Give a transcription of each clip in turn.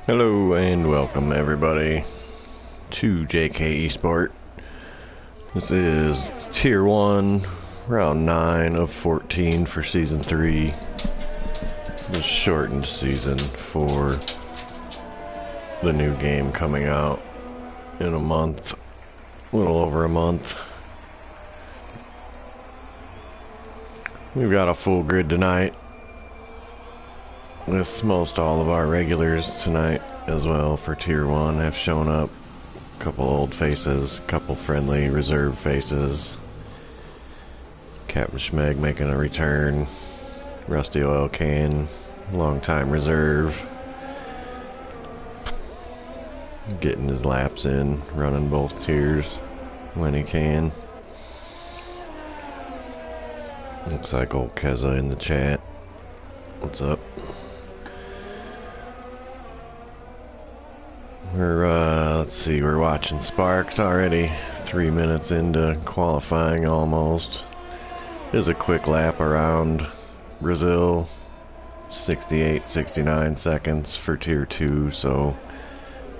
Hello and welcome everybody to JKeSport. This is Tier 1, round 9 of 14 for Season 3. The shortened season for the new game coming out in a month, a little over a month. We've got a full grid tonight, with most all of our regulars tonight as well for Tier 1 have shown up. A couple old faces, a couple friendly reserve faces. Captain Schmeg making a return. Rusty Oil Can, long-time reserve. Getting his laps in, running both tiers when he can. Looks like old Keza in the chat. What's up? Let's see, we're watching Sparks already. 3 minutes into qualifying almost. There's a quick lap around Brazil. 68, 69 seconds for Tier 2, so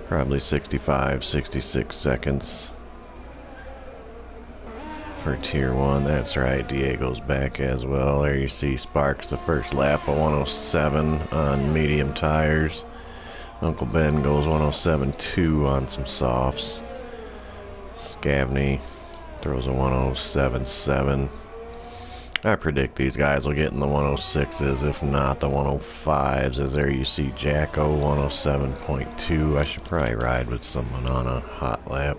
probably 65, 66 seconds for Tier 1. That's right, Diego's back as well. There you see Sparks, the first lap of 107 on medium tires. Uncle Ben goes 107.2 on some softs. Scavney throws a 107.7. I predict these guys will get in the 106s, if not the 105s, as there you see Jacko 107.2. I should probably ride with someone on a hot lap.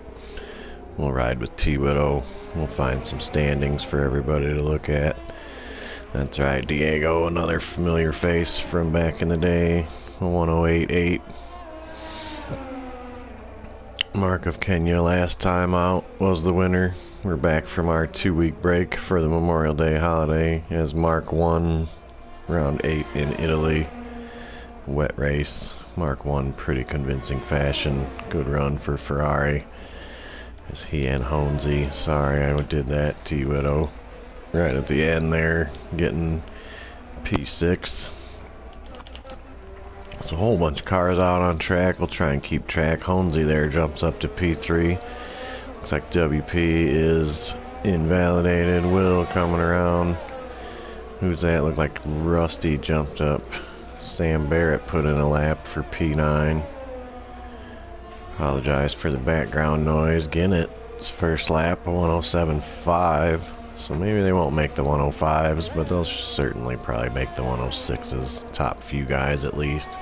We'll ride with T-Widow. We'll find some standings for everybody to look at. That's right, Diego, another familiar face from back in the day. 108.8. Mark of Kenya last time out was the winner. We're back from our 2-week break for the Memorial Day holiday as Mark won round 8 in Italy. Wet race. Mark won pretty convincing fashion. Good run for Ferrari. As he and Honesy, sorry I did that, T-Widow. Right at the end there, getting P6. There's a whole bunch of cars out on track. We'll try and keep track. Honesy there jumps up to P3. Looks like WP is invalidated. Will coming around. Who's that? Looked like Rusty jumped up. Sam Barrett put in a lap for P9. Apologize for the background noise. Ginnett's first lap, a 107.5. So maybe they won't make the 105s, but they'll certainly probably make the 106s. Top few guys at least.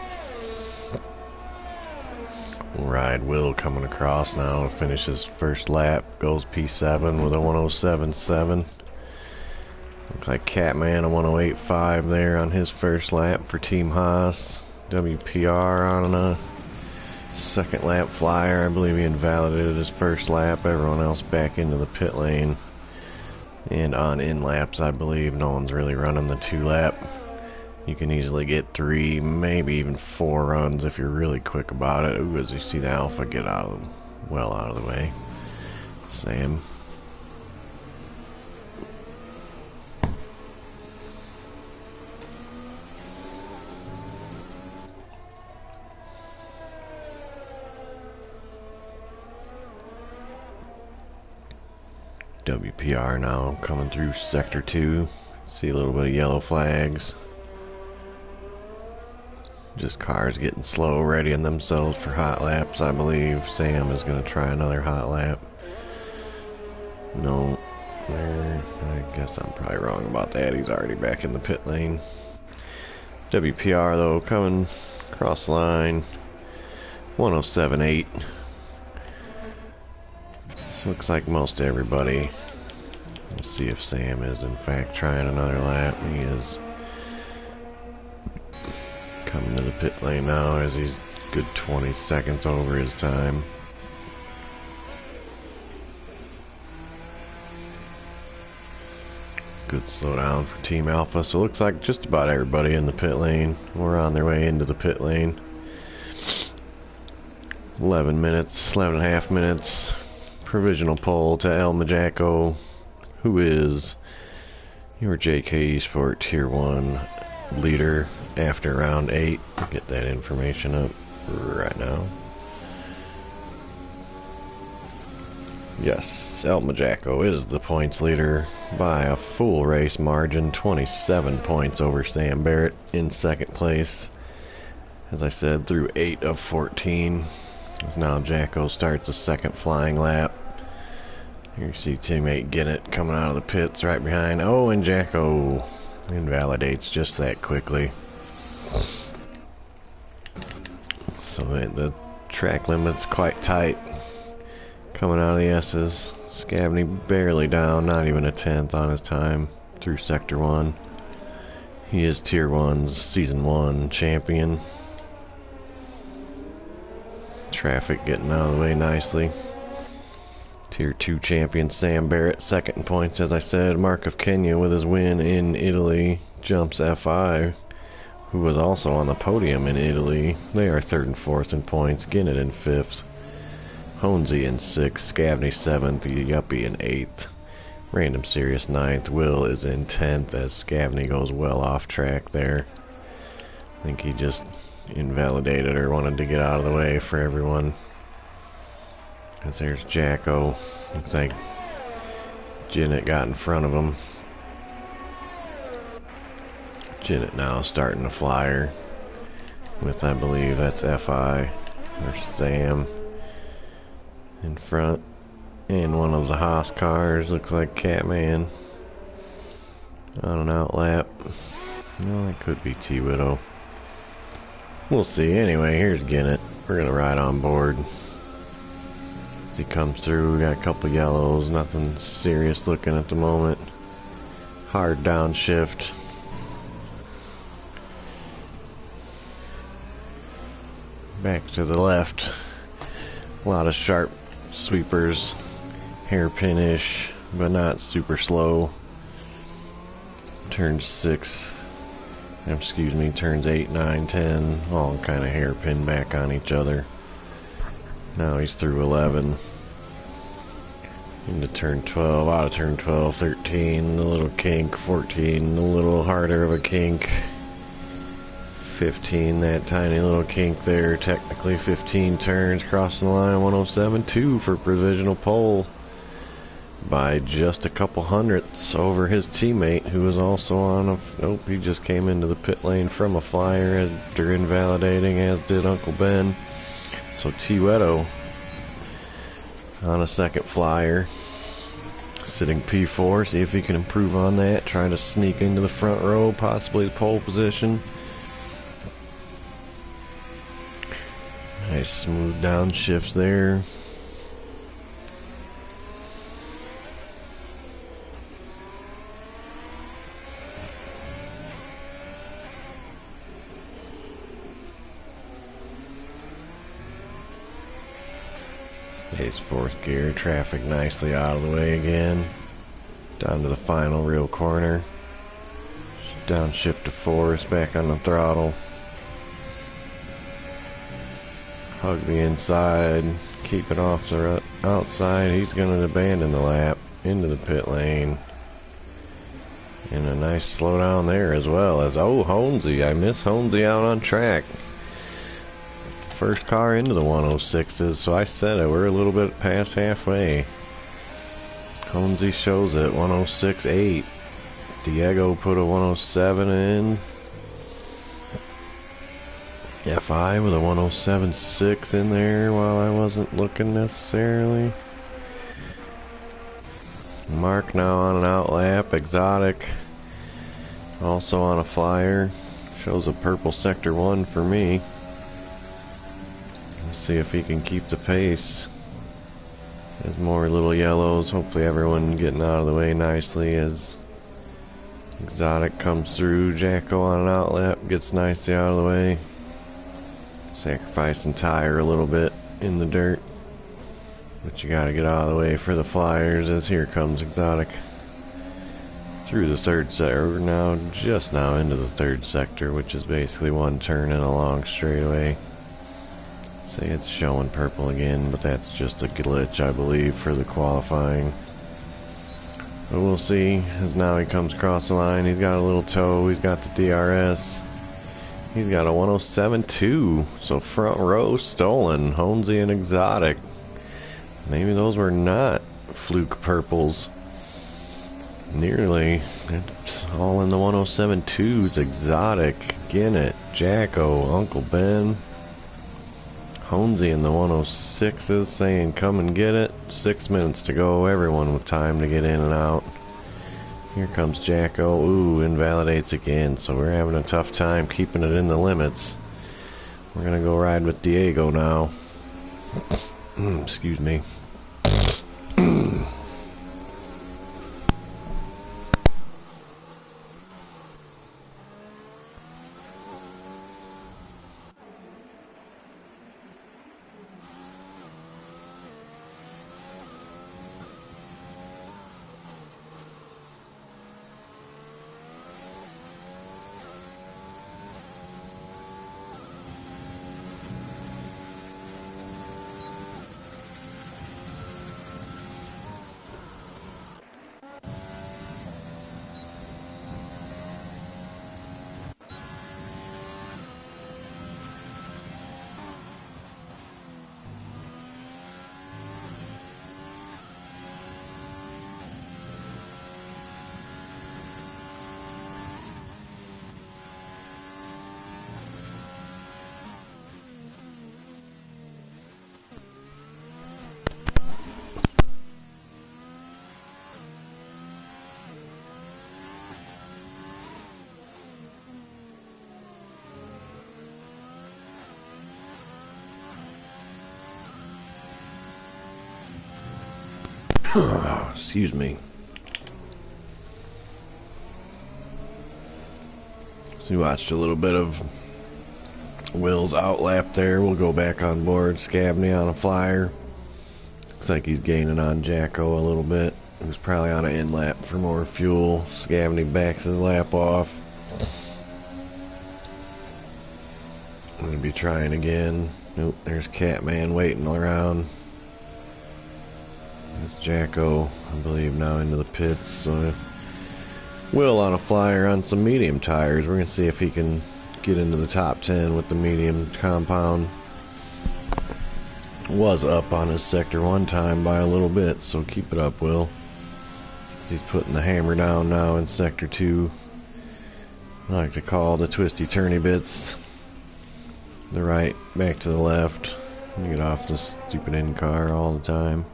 We'll ride Will coming across now to finish his first lap. Goes P7 with a 107.7. Looks like Catman a 108.5 there on his first lap for Team Haas. WPR on a second lap flyer. I believe he invalidated his first lap. Everyone else back into the pit lane. And on in-laps, I believe no one's really running the 2-lap. You can easily get 3, maybe even 4 runs if you're really quick about it. Ooh, as you see the Alpha get well out of the way. Sam. WPR now coming through Sector 2. See a little bit of yellow flags. Just cars getting slow, readying themselves for hot laps, I believe. Sam is going to try another hot lap. No. I guess I'm probably wrong about that. He's already back in the pit lane. WPR, though, coming across the line. 107.8. Looks like most everybody. We'll see if Sam is in fact trying another lap. He is coming to the pit lane now as he's good 20 seconds over his time. Good slowdown for Team Alpha. So it looks like just about everybody in the pit lane. We're on their way into the pit lane. 11 minutes, 11 and a half minutes. Provisional poll to El Majaco, who is your JKeSport Tier 1 leader after round 8. Get that information up. right now. Yes, Elton Jacko is the points leader by a full race margin, 27 points over Sam Barrett in second place. As I said, through 8 of 14. As now Jacko starts a second flying lap. Here you see teammate Ginnett coming out of the pits right behind. Oh, and Jacko invalidates just that quickly. So the track limit's quite tight. Coming out of the S's. Scavney barely down, not even a tenth on his time through Sector 1. He is Tier 1's Season 1 champion. Traffic getting out of the way nicely. Tier 2 champion Sam Barrett, second in points, as I said. Mark of Kenya with his win in Italy jumps FI, who was also on the podium in Italy. They are third and fourth in points. Ginnett in fifth. Honesy in 6th, Scavney 7th, Yuppie in 8th, Random Serious 9th, Will is in 10th as Scavney goes well off track there. I think he just invalidated or wanted to get out of the way for everyone. As there's Jacko. Looks like Ginnett got in front of him. Ginnett now starting the flyer with, I believe that's FI or Sam in front, and one of the Haas cars looks like Catman on an outlap. No, it could be T-Widow. We'll see. Anyway, here's Ginnett. We're gonna ride on board as he comes through. We got a couple yellows, nothing serious looking at the moment. Hard downshift. Back to the left. A lot of sharp sweepers, hairpin-ish, but not super slow. Turns 6, excuse me, turns 8, 9, 10, all kind of hairpin back on each other. Now he's through 11. Into turn 12, out of turn 12, 13, the little kink, 14, a little harder of a kink. 15, that tiny little kink there, technically 15 turns, crossing the line, 107.2 for provisional pole by just a couple hundredths over his teammate, who was also on a, nope, he just came into the pit lane from a flyer after invalidating, as did Uncle Ben. So T-Widow on a second flyer, sitting P4, see if he can improve on that, trying to sneak into the front row, possibly the pole position. Nice smooth downshifts there. Stays fourth gear, traffic nicely out of the way again. Down to the final real corner. Downshift to fourth, back on the throttle. Hug the inside, keep it off the outside. He's going to abandon the lap into the pit lane. And a nice slowdown there as well as, oh, Honesy. I miss Honesy out on track. First car into the 106s, so I said it, we're a little bit past halfway. Honesy shows it, 106.8. Diego put a 107 in. FI with a 107.6 in there while I wasn't looking necessarily. Mark now on an outlap. Exotic also on a flyer. Shows a purple sector 1 for me. Let's see if he can keep the pace. There's more little yellows. Hopefully everyone getting out of the way nicely as Exotic comes through. Jacko on an outlap gets nicely out of the way. Sacrificing tire a little bit in the dirt, but you gotta get out of the way for the flyers as here comes Exotic through the third sector. We're now just now into the third sector, which is basically one turn and a long straightaway. Say it's showing purple again, but that's just a glitch, I believe, for the qualifying. But we'll see as now he comes across the line. He's got a little toe, he's got the DRS. He's got a 107.2, so front row stolen. Honesy and Exotic. Maybe those were not fluke purples. Nearly. It's all in the 107.2s. Exotic, Ginnett, Jacko, Uncle Ben. Honesy in the 106s saying come and get it. 6 minutes to go. Everyone with time to get in and out. Here comes Jacko. Ooh, invalidates again. So we're having a tough time keeping it in the limits. We're going to go ride with Diego now. Excuse me. Excuse me. So we watched a little bit of Will's outlap there. We'll go back on board. Scabney on a flyer. Looks like he's gaining on Jacko a little bit. He's probably on an in lap for more fuel. Scabney backs his lap off. I'm going to be trying again. Nope, there's Catman waiting around. There's Jacko, I believe, now into the pits. So Will on a flyer on some medium tires. We're going to see if he can get into the top 10 with the medium compound. Was up on his sector one time by a little bit, so keep it up, Will. He's putting the hammer down now in sector 2. I like to call the twisty turny bits. The right, back to the left. You get off this stupid in car all the time.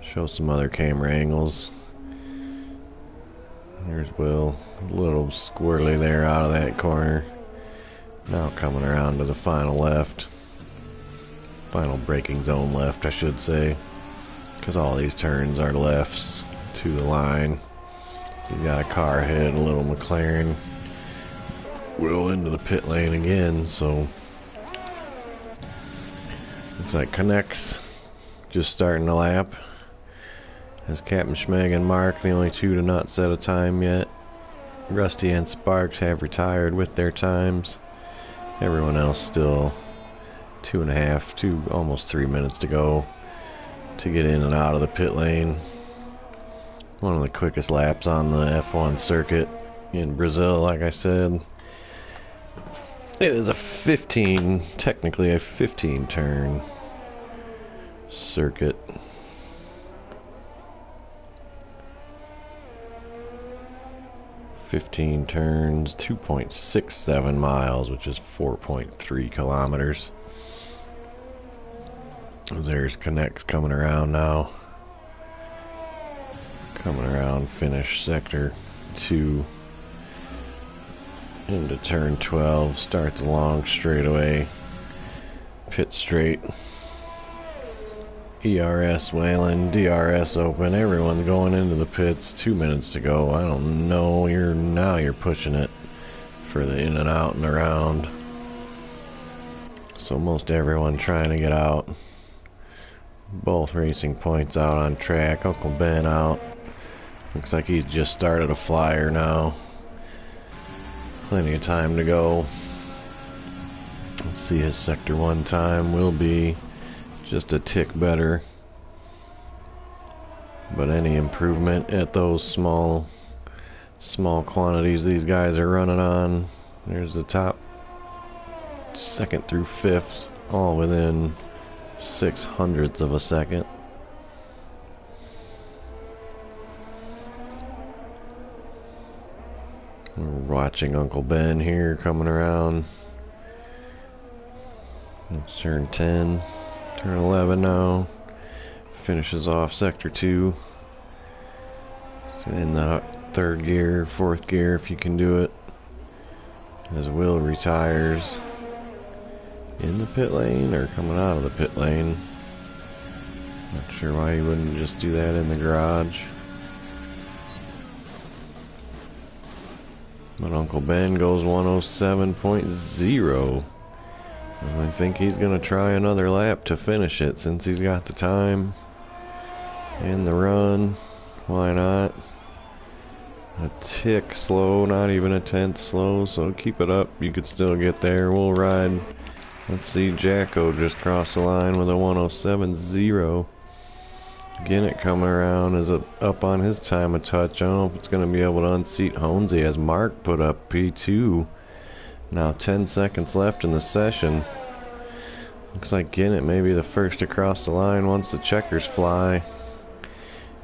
Show some other camera angles. There's Will. A little squirrely there out of that corner. Now coming around to the final left. Final braking zone left, I should say. Because all these turns are lefts to the line. So you got a car ahead, a little McLaren. Will into the pit lane again, so looks like Connects just starting the lap. As Captain Schmeg and Mark, the only two to not set a time yet. Rusty and Sparks have retired with their times. Everyone else still 2.5, almost 3 minutes to go to get in and out of the pit lane. One of the quickest laps on the F1 circuit in Brazil, like I said. It is technically a 15 turn circuit. "15 turns, 2.67 miles, which is 4.3 kilometers. There's Connects coming around now. Coming around, finish sector 2. Into turn 12, start the long straightaway. Pit straight. ERS Whalen, DRS open, everyone's going into the pits. 2 minutes to go. I don't know, you're pushing it for the in and out and around. So most everyone trying to get out. Both racing points out on track. Uncle Ben out. Looks like he's just started a flyer now. Plenty of time to go. Let's see, his sector 1 time will be just a tick better, but any improvement at those small quantities these guys are running on. There's the top second through fifth, all within 6/100ths of a second. We're watching Uncle Ben here coming around. It's turn 10, turn 11 now. Finishes off sector 2. So in the third gear, fourth gear if you can do it. As Will retires in the pit lane or coming out of the pit lane. Not sure why he wouldn't just do that in the garage. But Uncle Ben goes 107.0. I think he's going to try another lap to finish it since he's got the time and the run. Why not? A tick slow, not even a tenth slow, so keep it up. You could still get there. We'll ride. Let's see, Jacko just crossed the line with a 107.0. Ginnett coming around is up on his time a touch. I don't know if it's going to be able to unseat Honesy as Mark put up P2. Now 10 seconds left in the session. Looks like Ginnett may be the first to cross the line once the checkers fly.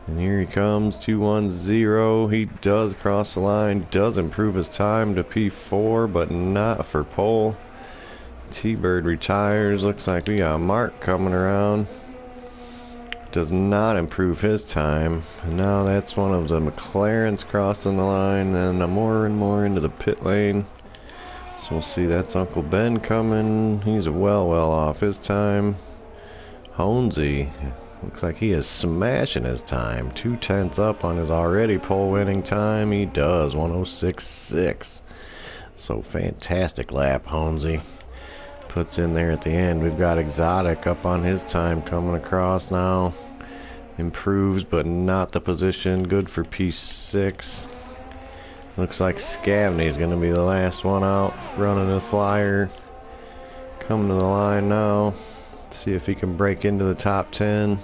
And here he comes, 210. He does cross the line, does improve his time to P4, but not for pole. T-Bird retires. Looks like we got Mark coming around. Does not improve his time. And now that's one of the McLarens crossing the line and more into the pit lane. So we'll see, that's Uncle Ben coming. He's well off his time. Honesy. Looks like he is smashing his time. 2/10 up on his already pole winning time. He does 106.6. So fantastic lap, Honesy. Puts in there at the end. We've got Exotic up on his time coming across now. Improves, but not the position. Good for P6. Looks like Scavney's going to be the last one out. Running the flyer. Coming to the line now. See if he can break into the top 10.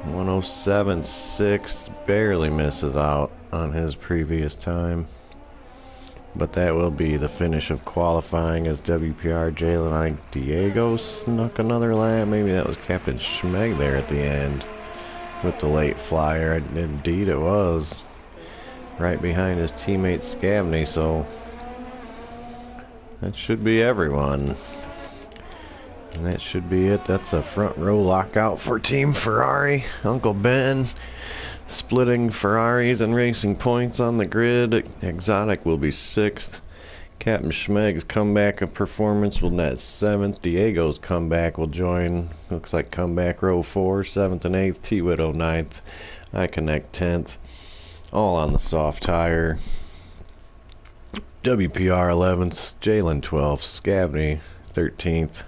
107.6, barely misses out on his previous time. But that will be the finish of qualifying as WPR Jalen. I think Diego snuck another lap. Maybe that was Captain Schmeg there at the end with the late flyer. Indeed it was. Right behind his teammate Scavney, so that should be everyone. And that should be it. That's a front row lockout for Team Ferrari. Uncle Ben splitting Ferraris and racing points on the grid. Exotic will be 6th. Captain Schmeg's comeback of performance will net 7th. Diego's comeback will join. Looks like comeback row 4, 7th and 8th. T-Widow 9th. I Connect 10th. All on the soft tire. WPR 11th. Jalen 12th. Scavney 13th.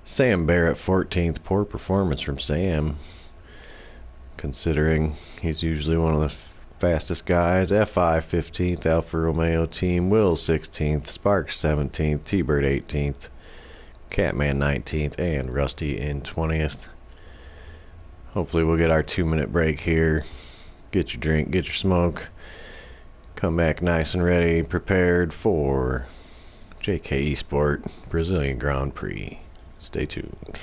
Sam Barrett 14th. Poor performance from Sam, considering he's usually one of the fastest guys. FI 15th. Alfa Romeo team. Will 16th. Sparks 17th. T-Bird 18th. Catman 19th. And Rusty in 20th. Hopefully we'll get our 2-minute break here. Get your drink, get your smoke. Come back nice and ready, prepared for JKeSport Brazilian Grand Prix. Stay tuned.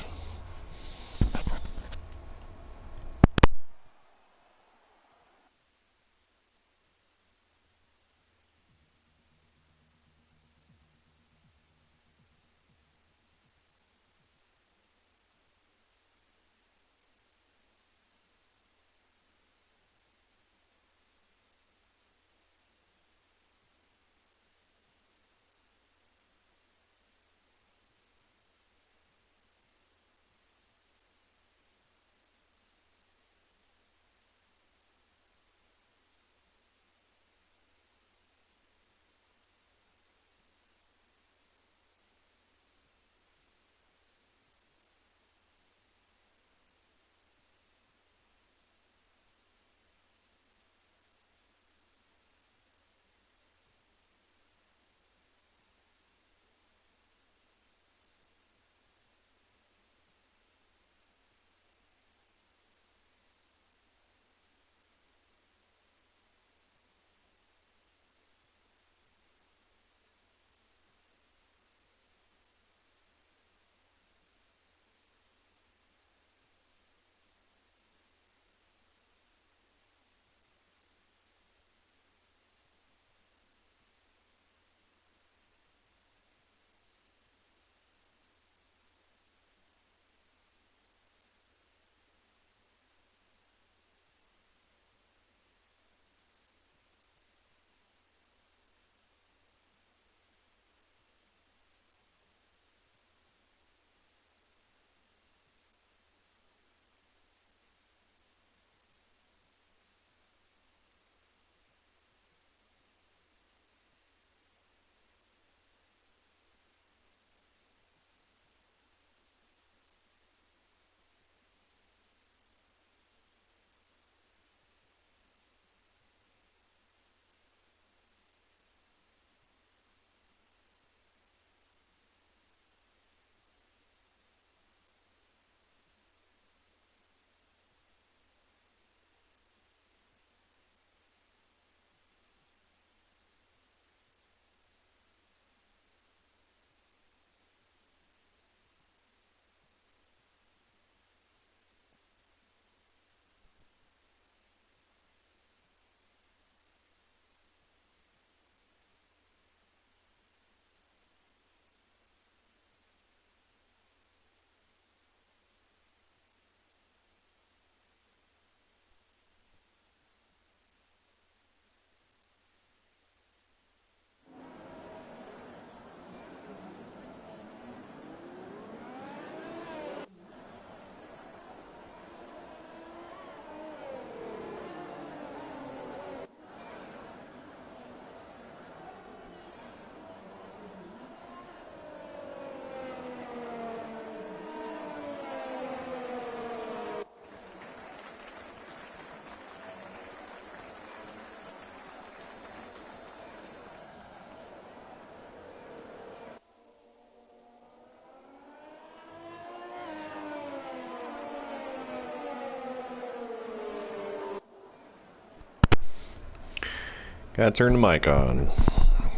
Gotta turn the mic on.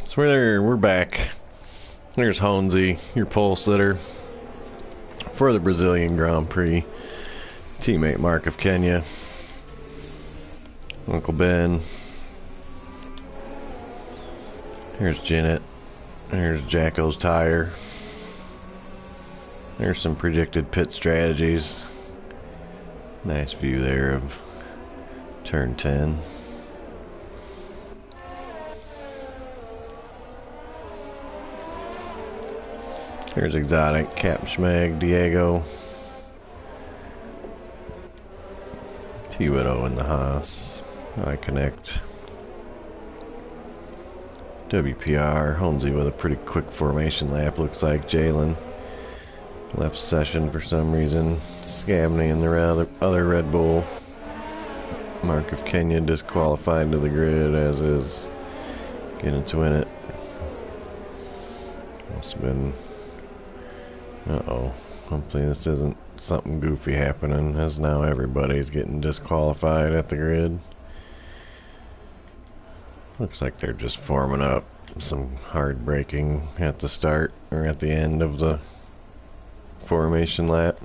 So we're back. There's Honesy, your pole sitter for the Brazilian Grand Prix. Teammate Mark of Kenya. Uncle Ben. Here's Janet. There's Jacko's tire. There's some predicted pit strategies. Nice view there of turn 10. There's Exotic, Captain Schmeg, Diego, T-Widow in the Haas, I Connect, WPR, Holmesy with a pretty quick formation lap, looks like Jalen. Left session for some reason, Scabney and the other Red Bull. Mark of Kenya disqualified to the grid, as is getting to win it. Must have been... Uh-oh. Hopefully this isn't something goofy happening, as now everybody's getting disqualified at the grid. Looks like they're just forming up. Some hard braking at the start, or at the end of the formation lap.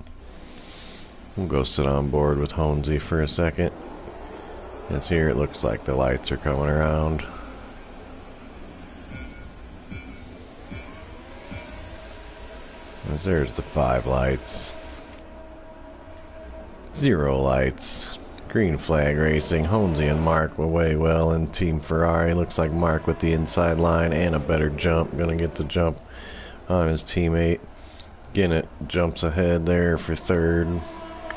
We'll go sit on board with Honesy for a second. As here it looks like the lights are coming around. As there's the 5 lights. 0 lights. Green flag racing. Honesy and Mark away well in Team Ferrari. Looks like Mark with the inside line and a better jump. Gonna get the jump on his teammate. Ginnett jumps ahead there for third.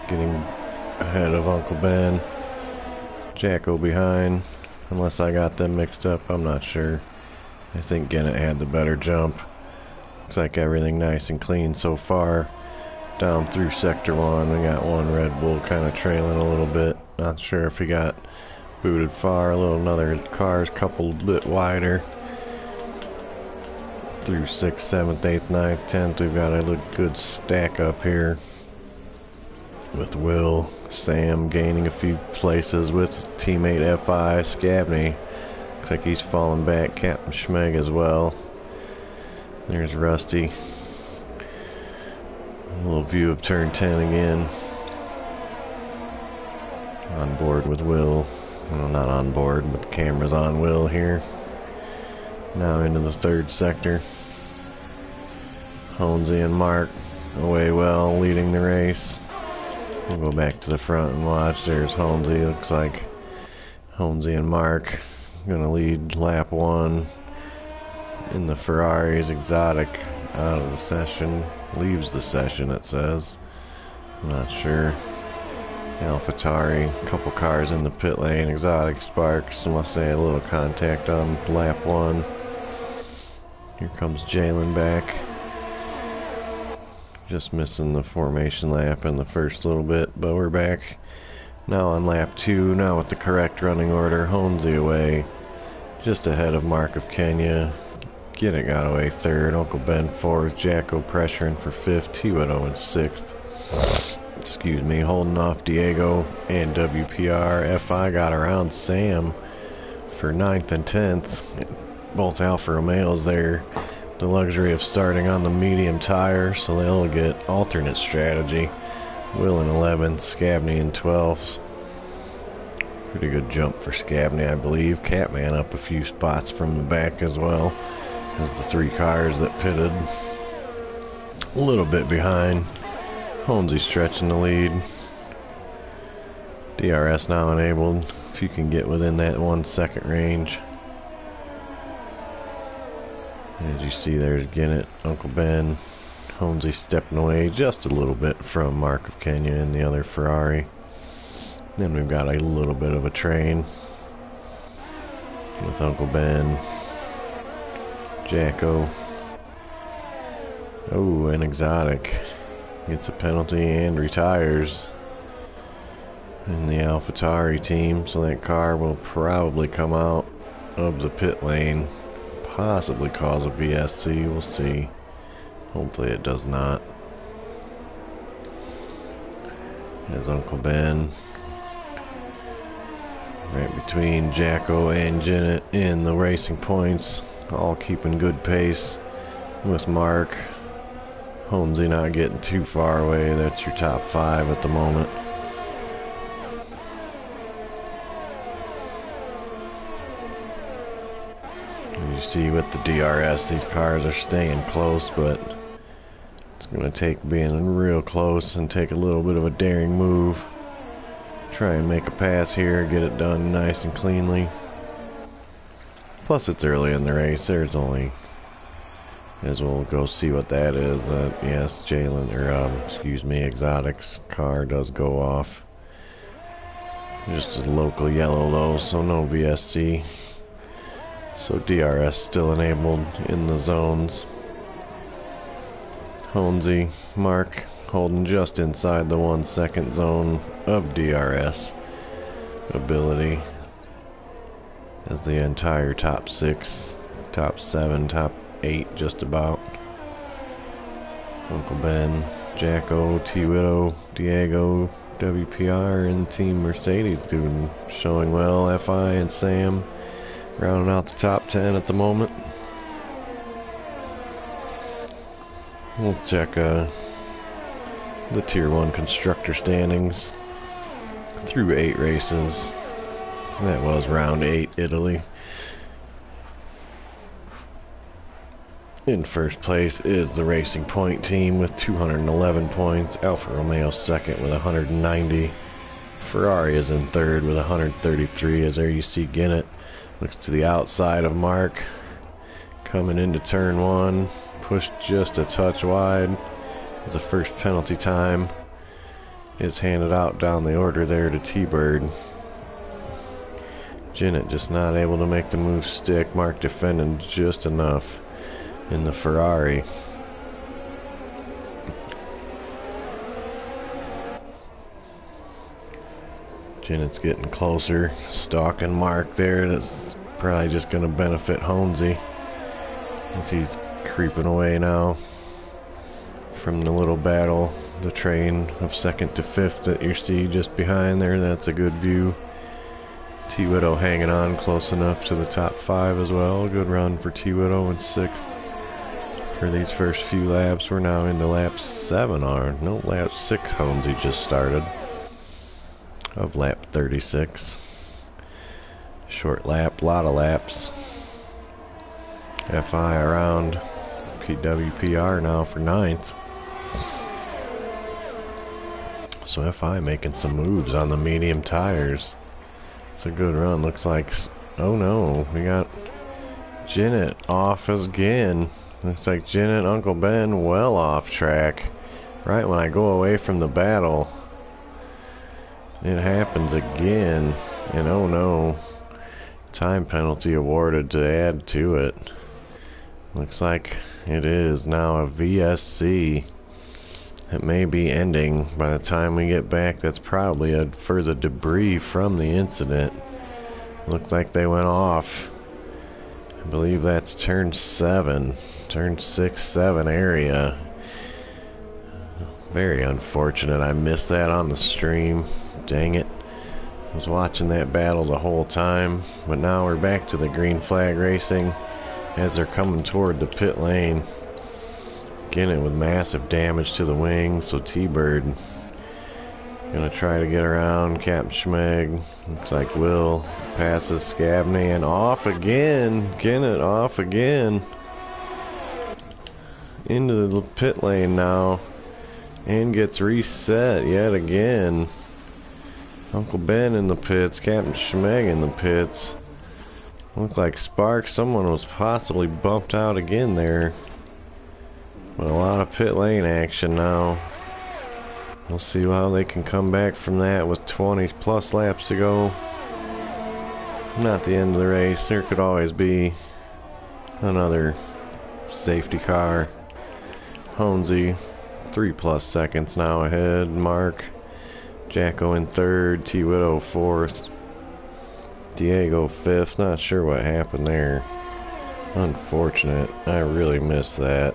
Getting ahead of Uncle Ben. Jacko behind. Unless I got them mixed up, I'm not sure. I think Ginnett had the better jump. Looks like everything nice and clean so far. Down through Sector 1, we got one Red Bull kind of trailing a little bit. Not sure if he got booted far. Another car's coupled a bit wider. Through 6th, 7th, 8th, 9th, 10th, we've got a good stack up here. With Will, Sam gaining a few places with teammate FI, Scabney. Looks like he's falling back. Captain Schmeg as well. There's Rusty. A little view of turn 10 again. On board with Will. Well, not on board, but the camera's on Will here. Now into the 3rd sector. Honesy and Mark away well, leading the race. We'll go back to the front and watch. There's Honesy. Looks like Honesy and Mark gonna lead lap 1. In the Ferraris. Exotic out of the session, leaves the session it says. I'm not sure. AlphaTauri, a couple cars in the pit lane. Exotic Sparks, must say a little contact on lap 1. Here comes Jalen back. Just missing the formation lap in the first little bit, but we're back now on lap 2. Now with the correct running order. Honesy away, just ahead of Mark of Kenya. Ginnett got away 3rd, Uncle Ben 4th, Jacko pressuring for 5th, T-Widow in 6th. Excuse me, holding off Diego and WPR. FI got around Sam for 9th and 10th. Both Alfa Romeos there. The luxury of starting on the medium tire, so they'll get alternate strategy. Will in 11th, Scabney in 12th. Pretty good jump for Scabney, I believe. Catman up a few spots from the back as well. As the 3 cars that pitted a little bit behind. Honesy stretching the lead. DRS now enabled. If you can get within that 1 second range. As you see, there's Ginnett, Uncle Ben. Honesy stepping away just a little bit from Mark of Kenya and the other Ferrari. Then we've got a little bit of a train with Uncle Ben. Jacko. Oh, and Exotic gets a penalty and retires in the AlphaTauri team, so that car will probably come out of the pit lane, possibly cause a VSC. We'll see. Hopefully it does not. There's Uncle Ben. Right between Jacko and Janet in the racing points, all keeping good pace with Mark. Holmesy not getting too far away. That's your top 5 at the moment. You see with the DRS, these cars are staying close, but it's going to take being real close and take a little bit of a daring move. Try and make a pass here, get it done nice and cleanly. Plus it's early in the race. There's only, as we'll go see what that is. Yes, Jalen, or excuse me, Exotic's car does go off. Just a local yellow though, so no VSC. So DRS still enabled in the zones. Holmesy, Mark holding just inside the 1 second zone of DRS ability as the entire top 6, top 7, top 8 just about. Uncle Ben, Jacko, T-Widow, Diego, WPR, and Team Mercedes doing showing well. FI and Sam rounding out the top 10 at the moment. We'll check the Tier 1 constructor standings through 8 races. That was round 8, Italy. In first place is the Racing Point team with 211 points. Alfa Romeo second with 190. Ferrari is in third with 133, as there you see Guinnett looks to the outside of Mark. Coming into turn 1, pushed just a touch wide as the first penalty time is handed out down the order there to T-Bird. Guinnett just not able to make the move stick. Mark defending just enough in the Ferrari. Ginnett's getting closer, stalking Mark there. That's probably just going to benefit Holmesy as he's creeping away now from the little battle, the train of 2nd to 5th that you see just behind there. That's a good view. T-Widow hanging on close enough to the top 5 as well. Good run for T-Widow in 6th for these first few laps. We're now into lap 7, no, lap 6 Holmesy just started of lap 36. Short lap, lot of laps. FI around PWPR now for 9th. So FI making some moves on the medium tires. It's a good run. Looks like, oh no, we got Guinnett off again. Looks like Guinnett, Uncle Ben well off track. Right when I go away from the battle, it happens again. And oh no, time penalty awarded to add to it. Looks like it is now a VSC. It may be ending by the time we get back. That's probably for the debris from the incident. Looked like they went off. I believe that's turn 7, turn 6, 7 area. Very unfortunate. I missed that on the stream. Dang it. I was watching that battle the whole time. But now we're back to the green flag racing as they're coming toward the pit lane. Getting it with massive damage to the wing, so T-Bird gonna try to get around Captain Schmeg. Looks like Will passes Scabney and off again. Guinnett off again. Into the pit lane now and gets reset yet again. Uncle Ben in the pits, Captain Schmeg in the pits. Looked like Sparks, someone was possibly bumped out again there. But a lot of pit lane action now. We'll see how they can come back from that with 20 plus laps to go. Not the end of the race. There could always be another safety car. Holmesy 3+ seconds now ahead. Mark, Jacko in 3rd, T-Widow 4th, Diego 5th. Not sure what happened there. Unfortunate. I really missed that.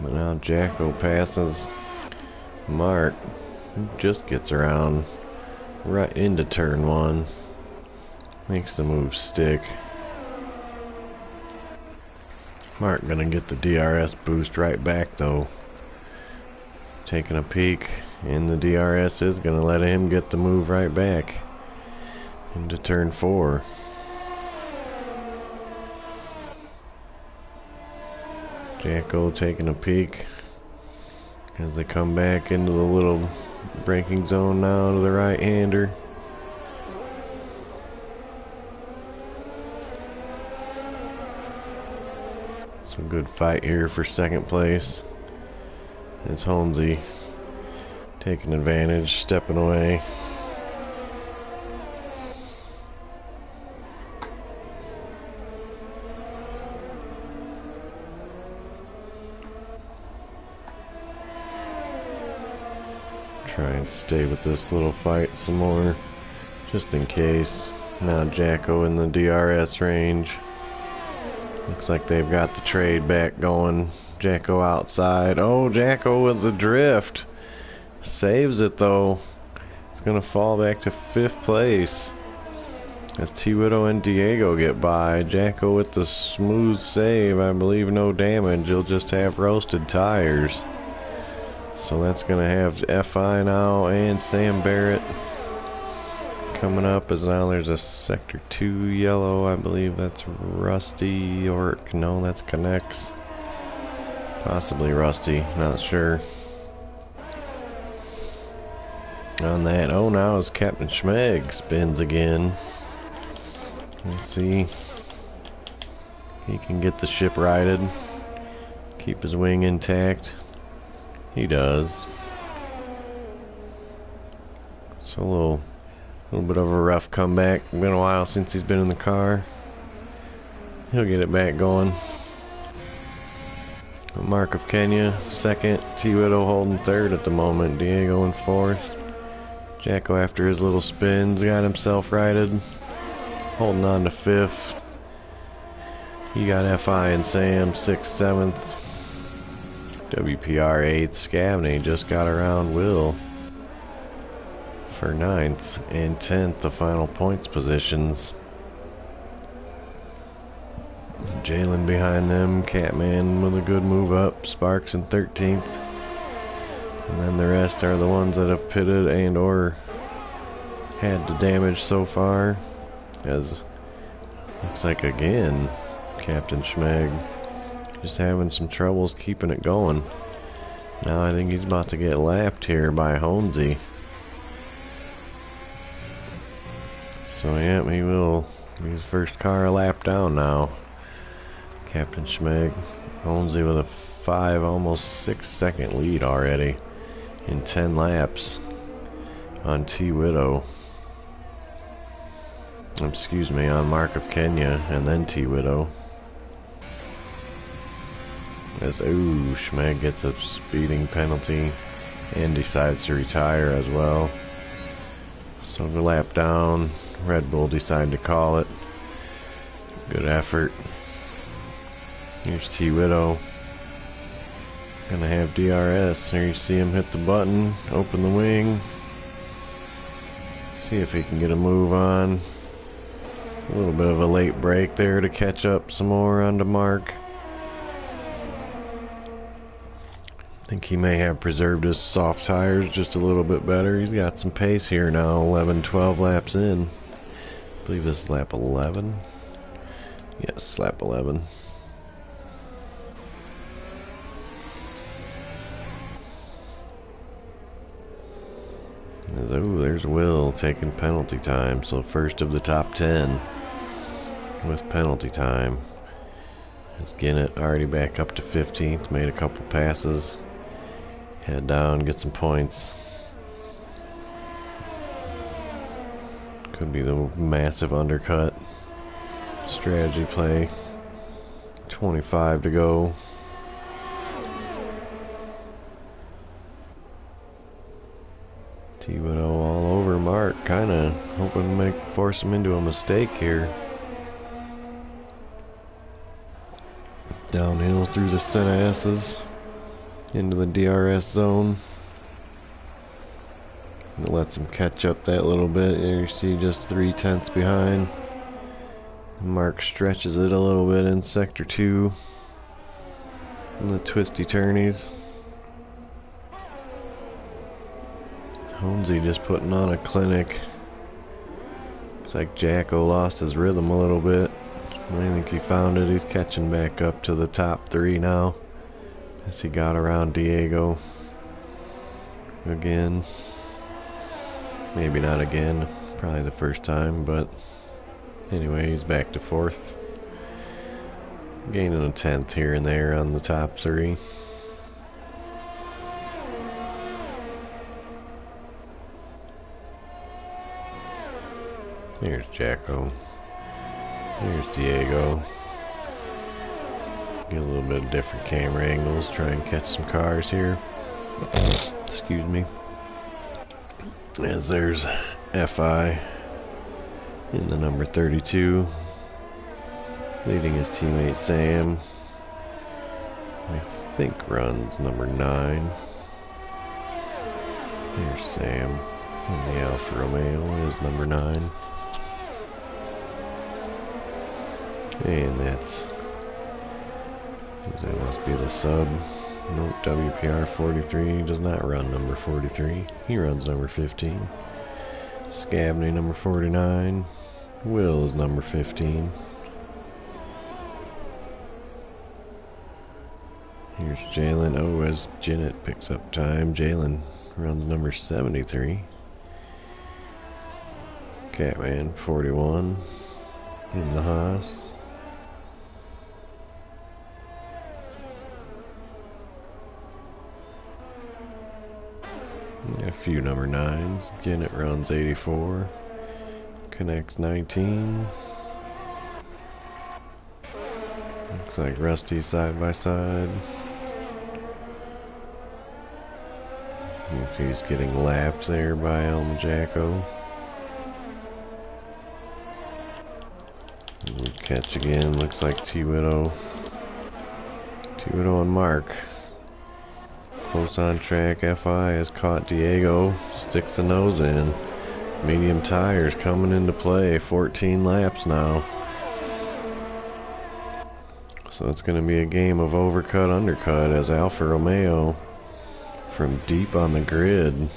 But now Jacko passes Mark, who just gets around right into turn one. Makes the move stick. Mark gonna get the DRS boost right back though. Taking a peek, and the DRS is gonna let him get the move right back into turn four. Jacko taking a peek as they come back into the little braking zone now to the right-hander. Some good fight here for second place. It's Holmesy taking advantage, stepping away. Trying to stay with this little fight some more, just in case. Now Jacko in the DRS range. Looks like they've got the trade back going. Jacko outside. Oh, Jacko with the drift. Saves it though. It's gonna fall back to 5th place as T-Widow and Diego get by. Jacko with the smooth save. I believe no damage. He'll just have roasted tires. So that's gonna have FI now and Sam Barrett coming up, as now there's a sector 2 yellow. I believe that's Rusty, or no, that's Connects. Possibly Rusty, not sure. On that, oh, now is Captain Schmeg spins again. Let's see. He can get the ship righted, keep his wing intact. He does. So a little bit of a rough comeback. Been a while since he's been in the car. He'll get it back going. Mark of Kenya, second. T-Widow holding third at the moment. Diego in fourth. Jacko, after his little spins, got himself righted. Holding on to fifth. He got FI and Sam, 6th, 7th. WPR 8th. Scavney just got around Will for 9th and 10th, the final points positions. Jalen behind them, Catman with a good move up, Sparks in 13th. And then the rest are the ones that have pitted and or had the damage so far. As looks like again, Captain Schmeg just having some troubles keeping it going. Now I think he's about to get lapped here by Holmesy. So yeah, he will. He's first car a lap down now. Captain Schmeg. Holmesy with a 5, almost 6-second lead already in 10 laps on T-Widow. Excuse me, on Mark of Kenya and then T-Widow. As Schmeg gets a speeding penalty and decides to retire as well. So the lap down, Red Bull decided to call it. Good effort. Here's T-Widow. Gonna have DRS. There you see him hit the button, open the wing. See if he can get a move on. A little bit of a late break there to catch up some more onto Mark. I think he may have preserved his soft tires just a little bit better. He's got some pace here now, 11, 12 laps in. I believe this is lap 11. Yes, lap 11. There's Will taking penalty time. So first of the top 10 with penalty time. As Ginnett already back up to 15th, made a couple passes. Head down, get some points. Could be the massive undercut. Strategy play. 25 to go. T-Widow all over Mark, kinda hoping to force him into a mistake here. Downhill through the Senna S's. into the DRS zone. It lets him catch up that little bit. Here you see just 3/10 behind. Mark stretches it a little bit in sector 2 in the twisty turnies. Holmesy just putting on a clinic. Looks like Jacko lost his rhythm a little bit. I think he found it. He's catching back up to the top 3 now as he got around Diego again. Maybe not again, probably the first time, but anyway, he's back to 4th. Gaining a 10th here and there on the top 3. Here's Jacko. Here's Diego. Get a little bit of different camera angles, try and catch some cars here. Excuse me. As there's FI in the number 32, leading his teammate Sam. I think runs number 9. Here's Sam in the Alfa Romeo is number 9. And that must be the sub. Nope, WPR 43 does not run number 43. He runs number 15. Scabney number 49. Will is number 15. Here's Jalen. Oh, as Jennett picks up time, Jalen runs number 73. Catman 41 in the Haas. A few number 9s. Jennett runs 84. Connects 19. Looks like Rusty side by side. If he's getting lapped there by Elm Jacko. Catch again. Looks like T-Widow. T-Widow and Mark. Close on track. FI has caught Diego. Sticks the nose in. Medium tires coming into play. 14 laps now. So it's going to be a game of overcut, undercut as Alfa Romeo from deep on the grid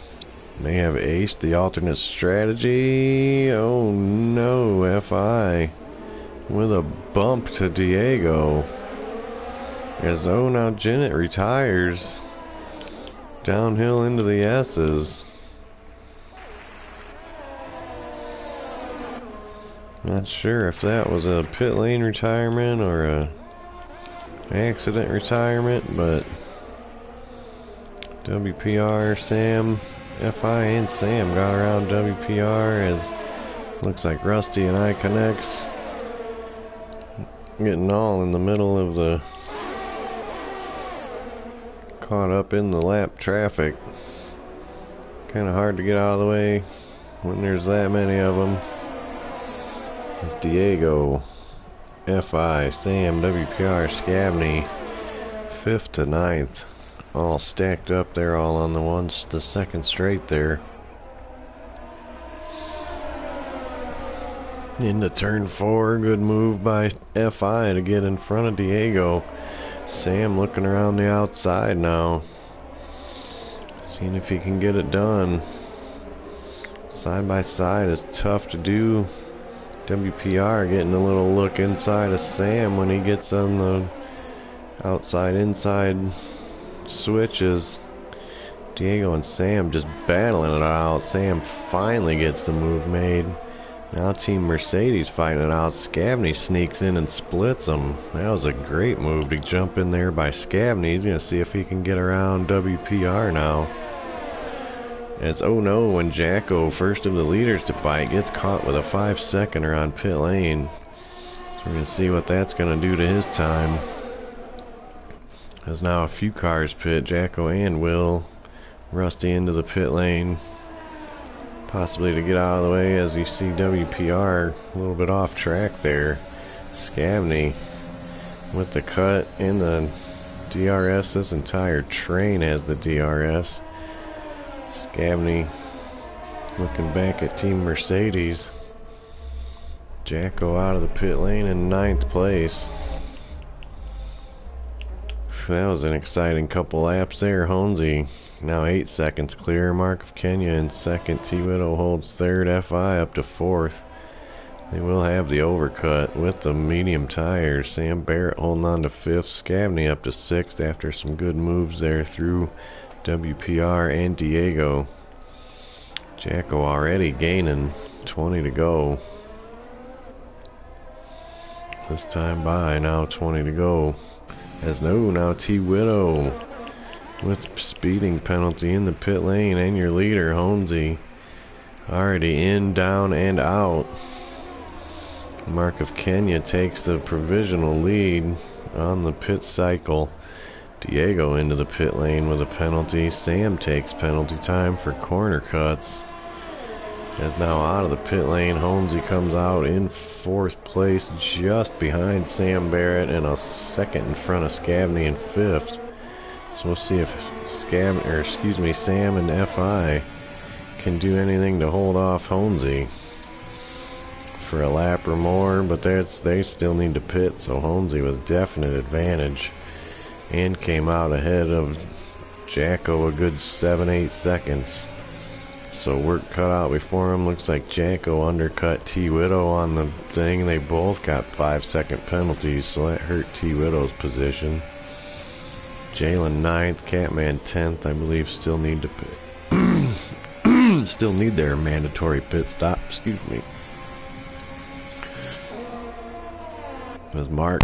may have aced the alternate strategy. Oh no, FI with a bump to Diego. As now Jennett retires. Downhill into the S's. Not sure if that was a pit lane retirement or a accident retirement, but WPR, Sam, FI and Sam got around WPR as looks like Rusty and I connects. Getting all in the middle of the caught up in the lap traffic. Kind of hard to get out of the way when there's that many of them. It's Diego, FI, Sam, WPR, Scabney, 5th to 9th, all stacked up there, all on the second straight there. Into turn 4, good move by FI to get in front of Diego. Sam looking around the outside now, seeing if he can get it done. Side by side is tough to do. WPR getting a little look inside of Sam when he gets on the outside inside switches. Diego and Sam just battling it out. Sam finally gets the move made. Now Team Mercedes fighting it out. Scabney sneaks in and splits them. That was a great move to jump in there by Scabney. He's going to see if he can get around WPR now. As oh no, when Jacko, first of the leaders to bite, gets caught with a 5-seconder on pit lane. So we're going to see what that's going to do to his time. As now a few cars pit, Jacko and Will. Rusty into the pit lane. Possibly to get out of the way as you see WPR a little bit off track there. Scabney with the cut in the DRS. This entire train has the DRS. Scabney looking back at Team Mercedes. Jacko out of the pit lane in 9th place. That was an exciting couple laps there. Honesy now 8 seconds clear. Mark of Kenya in 2nd. T. Widow holds 3rd. FI up to 4th. They will have the overcut with the medium tires. Sam Barrett holding on to 5th. Scabney up to 6th after some good moves there through WPR and Diego. Jacko already gaining 20 to go. This time by, now 20 to go. Now T. Widow with speeding penalty in the pit lane, and your leader, Honesy, already in, down, and out. Mark of Kenya takes the provisional lead on the pit cycle. Diego into the pit lane with a penalty. Sam takes penalty time for corner cuts. As now out of the pit lane, Honesy comes out in 4th place, just behind Sam Barrett and a 2nd in front of Scabney in 5th. So we'll see if Sam and FI can do anything to hold off Honesy for a lap or more, but they still need to pit, so Honesy with definite advantage and came out ahead of Jacko a good 7-8 seconds. So work cut out before him. Looks like Jacko undercut T. Widow on the thing. They both got 5-second penalties, so that hurt T. Widow's position. Jalen 9th, Catman 10th, I believe, still need to pit. Still need their mandatory pit stop, excuse me. As Mark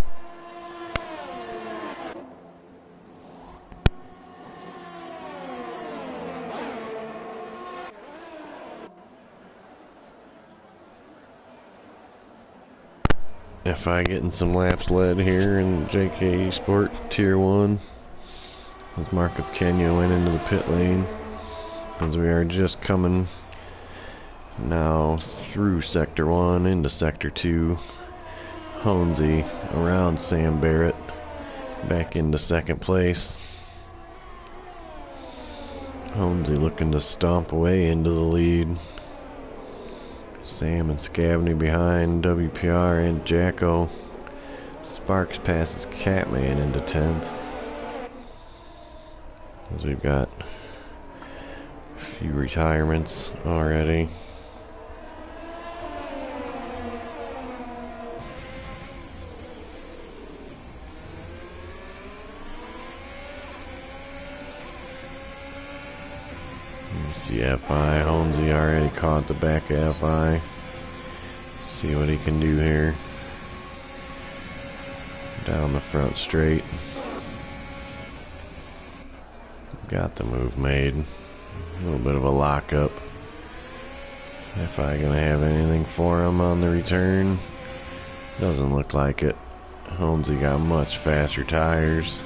FI getting some laps led here in JKeSport Tier 1. As Mark of Kenya went into the pit lane. As we are just coming now through Sector 1 into Sector 2. Honesy around Sam Barrett. Back into 2nd place. Honesy looking to stomp away into the lead. Sam and Scabney behind WPR and Jacko. Sparks passes Catman into 10th. As we've got a few retirements already. See FI, Honesy already caught the back of FI. See what he can do here. Down the front straight. Got the move made. A little bit of a lockup. FI gonna have anything for him on the return? Doesn't look like it. Honesy got much faster tires.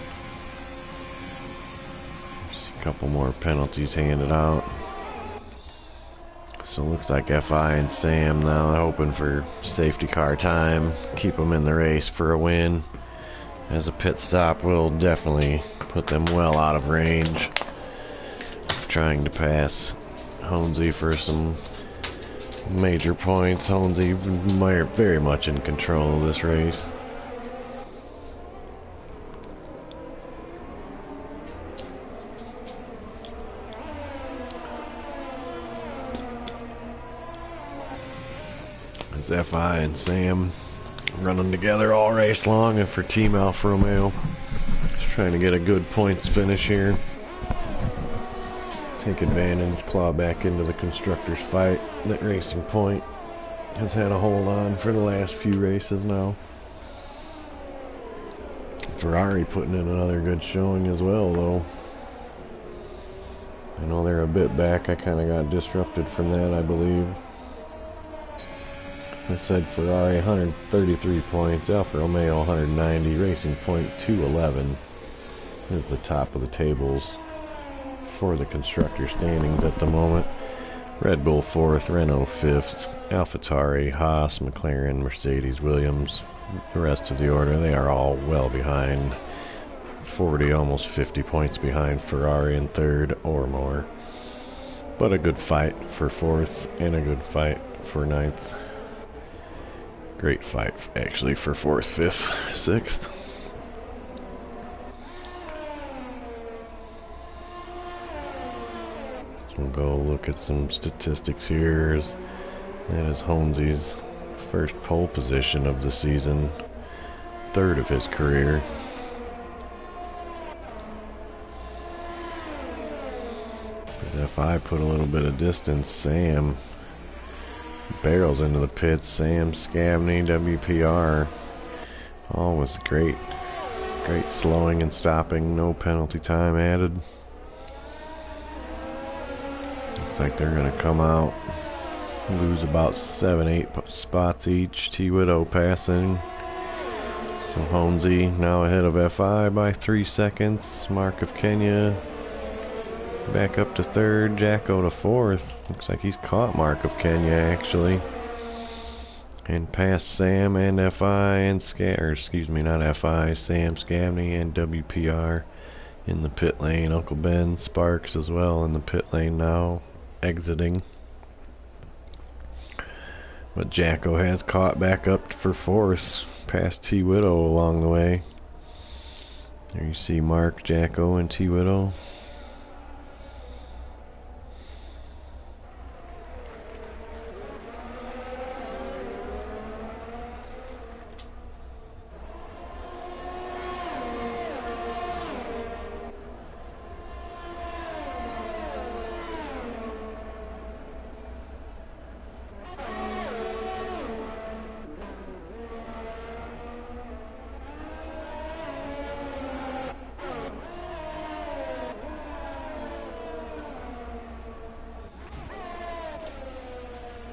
Just a couple more penalties handed out. So it looks like FI and Sam now hoping for safety car time, keep them in the race for a win, as a pit stop will definitely put them well out of range of trying to pass Honesy for some major points. Honesy very much in control of this race. As FI and Sam running together all race long, and for Team Alfa Romeo just trying to get a good points finish here, take advantage, claw back into the constructors fight that Racing Point has had a hold on for the last few races now. Ferrari putting in another good showing as well, though. I know they're a bit back. I kind of got disrupted from that, I believe. I said Ferrari 133 points, Alfa Romeo 190, Racing Point 211 is the top of the tables for the constructor standings at the moment. Red Bull 4th, Renault 5th, AlphaTauri, Haas, McLaren, Mercedes, Williams, the rest of the order, they are all well behind 40, almost 50 points behind Ferrari in third or more. But a good fight for fourth and a good fight for ninth. Great fight, actually, for fourth, fifth, sixth. So we'll go look at some statistics here. That is Holmesy's first pole position of the season, third of his career. But if I put a little bit of distance, Sam barrels into the pits. Sam, Scavney, WPR, all with great slowing and stopping, no penalty time added. Looks like they're going to come out, lose about 7-8 spots each. T. Widow passing. So Holmesy now ahead of FI by 3 seconds. Mark of Kenya back up to third. Jacko to fourth. Looks like he's caught Mark of Kenya actually. And past Sam and FI and not FI, Sam, Scavney and WPR in the pit lane. Uncle Ben, Sparks as well in the pit lane now, exiting. But Jacko has caught back up for fourth, past T. Widow along the way. There you see Mark, Jacko, and T. Widow.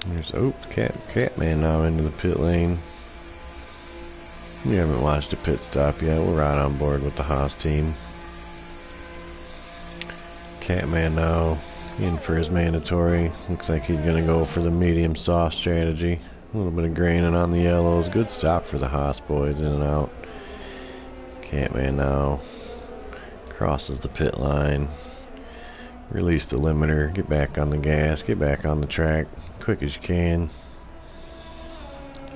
There's Catman now into the pit lane. We haven't watched a pit stop yet. We're right on board with the Haas team. Catman now in for his mandatory. Looks like he's going to go for the medium soft strategy. A little bit of graining on the yellows. Good stop for the Haas boys, in and out. Catman now crosses the pit line. Release the limiter, get back on the gas, get back on the track, quick as you can.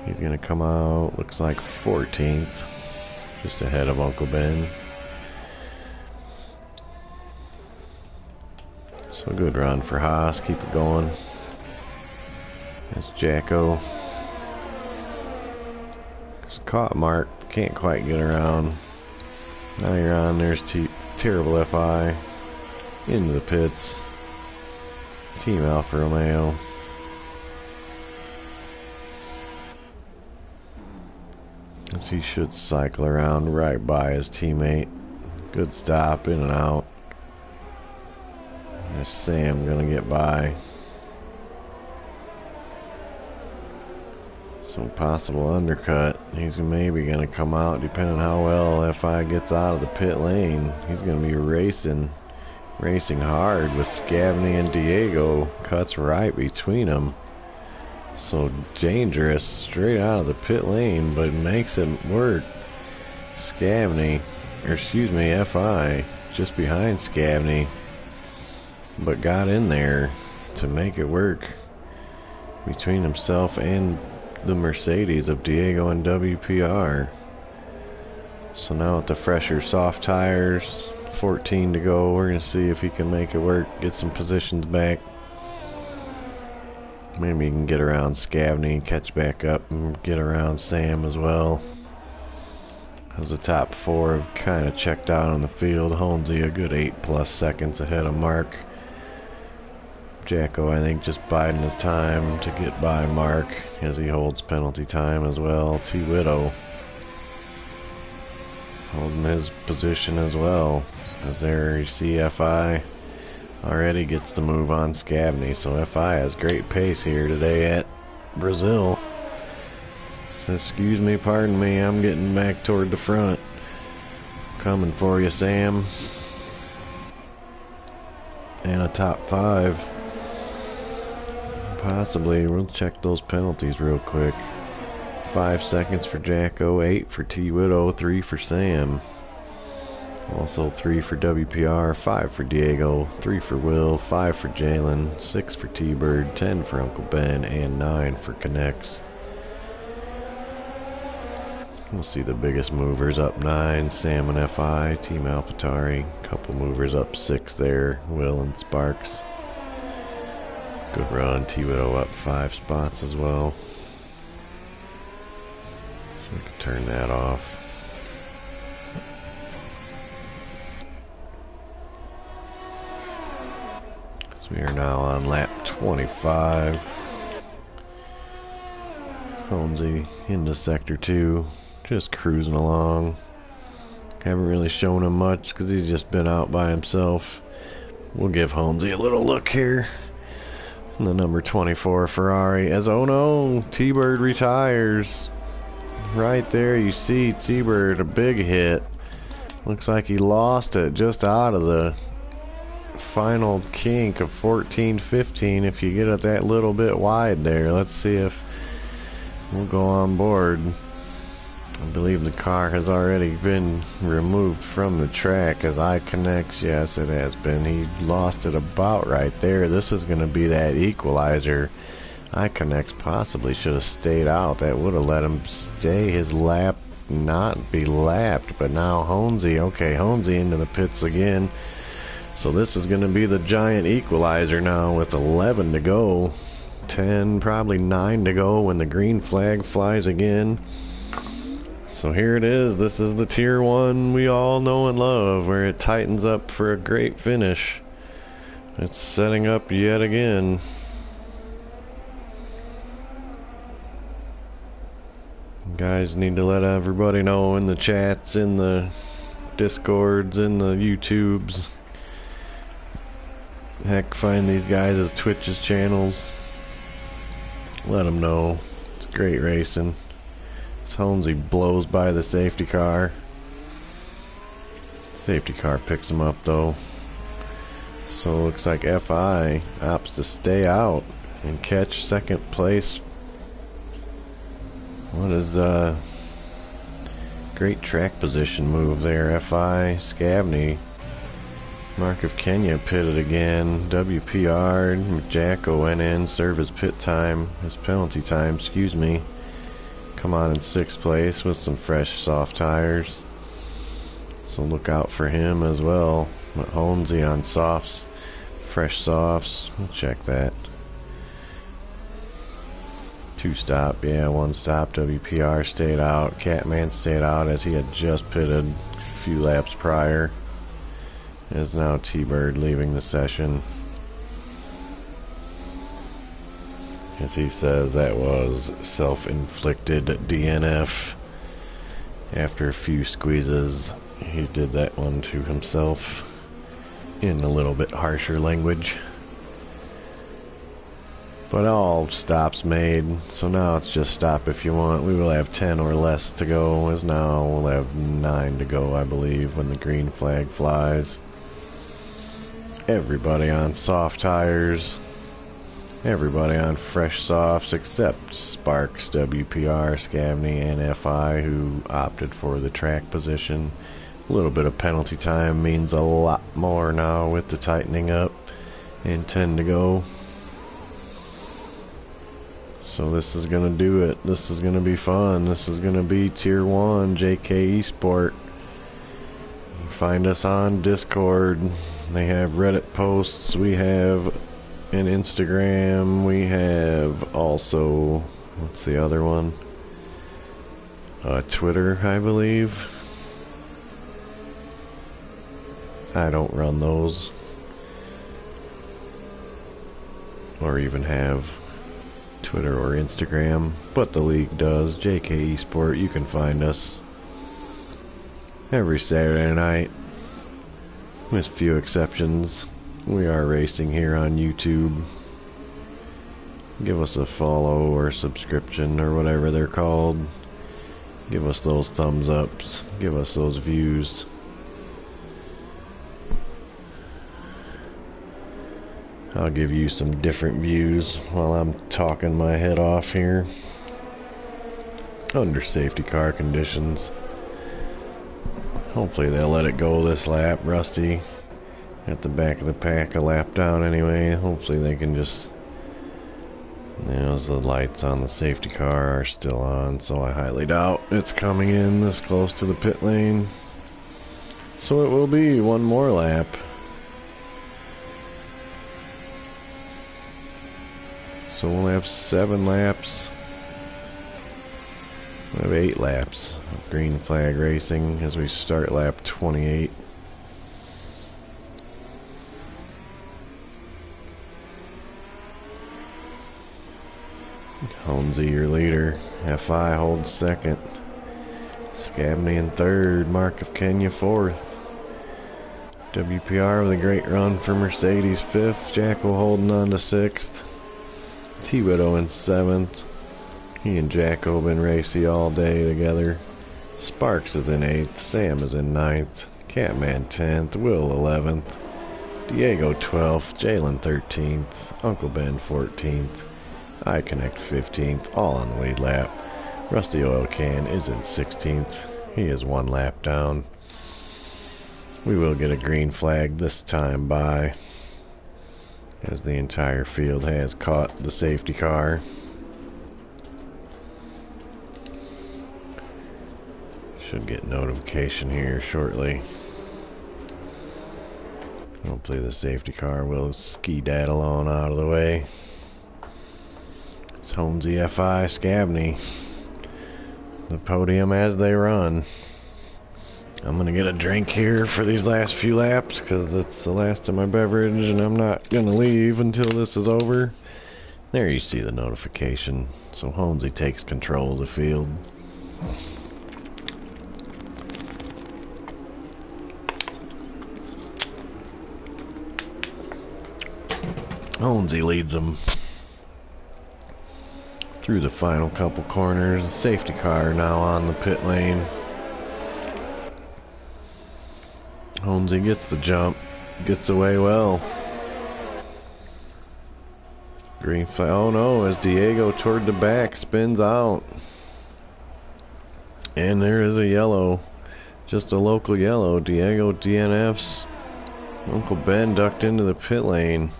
He's gonna come out, looks like 14th, just ahead of Uncle Ben. So good run for Haas, keep it going. That's Jacko. Just caught Mark, can't quite get around. Now you're on, there's terrible FI. Into the pits. Team Alfa Romeo. As he should cycle around right by his teammate. Good stop, in and out. There's Sam gonna get by. So possible undercut. He's maybe gonna come out depending on how well FI gets out of the pit lane. He's gonna be racing hard with Scavney and Diego. Cuts right between them. So dangerous straight out of the pit lane, but makes it work. FI just behind Scavney, but got in there to make it work between himself and the Mercedes of Diego and WPR. So now with the fresher soft tires, 14 to go, we're going to see if he can make it work, get some positions back. Maybe he can get around Scavney, catch back up, and get around Sam as well. As the top four have kind of checked out on the field. Holmesy a good 8+ seconds ahead of Mark. Jacko, I think, just biding his time to get by Mark as he holds penalty time as well. T. Widow holding his position as well. As there you see FI already gets the move on Scavney. So FI has great pace here today at Brazil. Says, excuse me, pardon me, I'm getting back toward the front. Coming for you, Sam. And a top 5. Possibly. We'll check those penalties real quick. 5 seconds for Jacko, 8 for T. Widow, 3 for Sam. Also 3 for WPR, 5 for Diego, 3 for Will, 5 for Jalen, 6 for T-Bird, 10 for Uncle Ben, and 9 for Connects. We'll see the biggest movers up 9, Sam and FI, Team AlphaTauri. Couple movers up 6 there, Will and Sparks. Good run, T-Widow up 5 spots as well. So we can turn that off. So we are now on lap 25. Holmesy into sector 2, just cruising along. Haven't really shown him much because he's just been out by himself. We'll give Holmesy a little look here. And the number 24 Ferrari as, oh no, T-Bird retires. Right there you see T-Bird, a big hit. Looks like he lost it just out of the final kink of 14-15 if you get it that little bit wide there. Let's see if we'll go on board. I believe the car has already been removed from the track as I connects. Yes, it has been. He lost it about right there. This is going to be that equalizer. I connects possibly should have stayed out. That would have let him stay his lap, not be lapped. But now Holmesy, okay, Holmesy into the pits again. So this is going to be the giant equalizer now with 11 to go. 10, probably 9 to go when the green flag flies again. So here it is. This is the Tier 1 we all know and love, where it tightens up for a great finish. It's setting up yet again. You guys need to let everybody know in the chats, in the Discords, in the YouTubes. Heck, find these guys as Twitch's channels. Let them know. It's great racing. This Holmesy blows by the safety car. Safety car picks him up though. So it looks like FI opts to stay out and catch second place. What is great track position move there. FI, Scavney. Mark of Kenya pitted again. WPR, Jacko went in, serve his pit time, his penalty time, excuse me. Come on in 6th place with some fresh soft tires. So look out for him as well. But Holmesy on softs, fresh softs. We'll check that. 2 stop, yeah, 1 stop. WPR stayed out. Catman stayed out as he had just pitted a few laps prior. Is now T-Bird leaving the session. As he says, that was self-inflicted DNF. After a few squeezes, he did that one to himself in a little bit harsher language. But all stops made, so now it's just stop if you want. We will have 10 or less to go, as now we'll have 9 to go, I believe, when the green flag flies. Everybody on soft tires. Everybody on fresh softs except Sparks, WPR, Scavney, and FI, who opted for the track position. A little bit of penalty time means a lot more now with the tightening up. And 10 to go. So this is going to do it. This is going to be fun. This is going to be Tier 1 JKeSport. Find us on Discord. They have Reddit posts. We have an Instagram. We have also, what's the other one? Twitter, I believe. I don't run those. Or even have Twitter or Instagram, but the league does. JKeSport, you can find us every Saturday night, with few exceptions. We are racing here on YouTube. Give us a follow or subscription or whatever they're called. Give us those thumbs ups. Give us those views. I'll give you some different views while I'm talking my head off here. Under safety car conditions. Hopefully they'll let it go this lap. Rusty at the back of the pack, a lap down anyway. Hopefully they can just... As the lights on the safety car are still on, so I highly doubt it's coming in this close to the pit lane. So it will be one more lap. So we'll have 7 laps. We'll have 8 laps of green flag racing as we start lap 28. Holmesy, your leader. FI holds second. Scabney in third. Mark of Kenya fourth. WPR with a great run for Mercedes fifth. Jacko holding on to sixth. T-Widow in seventh. He and Jacko been racy all day together. Sparks is in eighth. Sam is in ninth. Catman 10th. Will 11th. Diego 12th. Jalen 13th. Uncle Ben 14th. I Connect 15th, all on the lead lap. Rusty Oil Can is in 16th. He is 1 lap down. We will get a green flag this time by, as the entire field has caught the safety car. Should get notification here shortly. Hopefully the safety car will ski-daddle on out of the way. It's Holmesy, FI, Scabney. The podium as they run. I'm gonna get a drink here for these last few laps because it's the last of my beverage and I'm not gonna leave until this is over. There you see the notification. So Holmesy takes control of the field. Holmesy leads them through the final couple corners. The safety car now on the pit lane. Holmesy gets the jump, gets away well. Green flag. Oh no, as Diego toward the back spins out. And there is a yellow, just a local yellow. Diego DNFs. Uncle Ben ducked into the pit lane,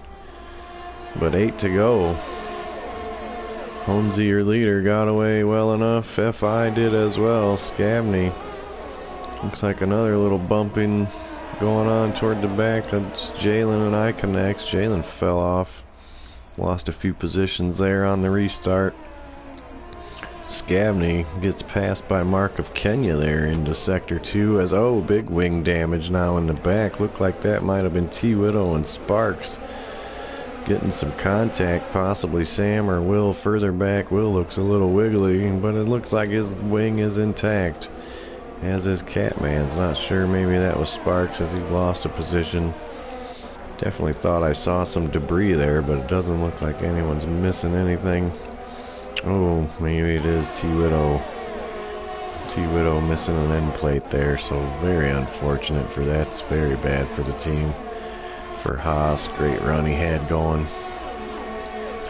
but 8 to go. Holmesy, your leader, got away well enough. FI did as well. Scabney. Looks like another little bumping going on toward the back. It's Jalen and I Connect. Jalen fell off. Lost a few positions there on the restart. Scabney gets passed by Mark of Kenya there into Sector 2 as, oh, big wing damage now in the back. Looked like that might have been T-Widow and Sparks getting some contact, possibly Sam or Will further back. Will looks a little wiggly, but it looks like his wing is intact, as is Catman's. Not sure, maybe that was Sparks as he's lost a position. Definitely thought I saw some debris there, but it doesn't look like anyone's missing anything. Oh, maybe it is T-Widow. T-Widow missing an end plate there, so very unfortunate for that. It's very bad for the team. For Haas, great run he had going.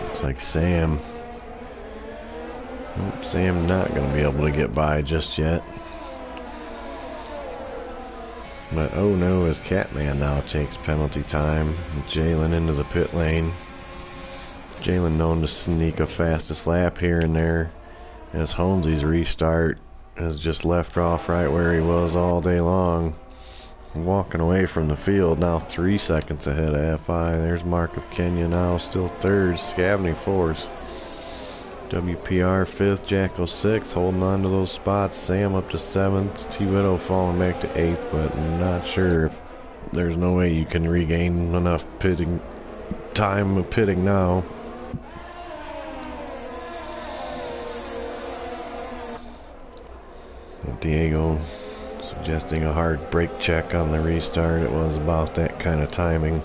Looks like Sam. Nope, Sam not going to be able to get by just yet. But oh no, as Catman now takes penalty time. Jalen into the pit lane. Jalen known to sneak a fastest lap here and there, as Holmesy's restart has just left off right where he was all day long. Walking away from the field now, 3 seconds ahead of FI. There's Mark of Kenya now still third. Scabney fourth. WPR fifth. Jacko sixth, holding on to those spots. Sam up to seventh. T-Widow falling back to eighth, but not sure if there's no way you can regain enough pitting time of pitting now. Diego suggesting a hard brake check on the restart. It was about that kind of timing.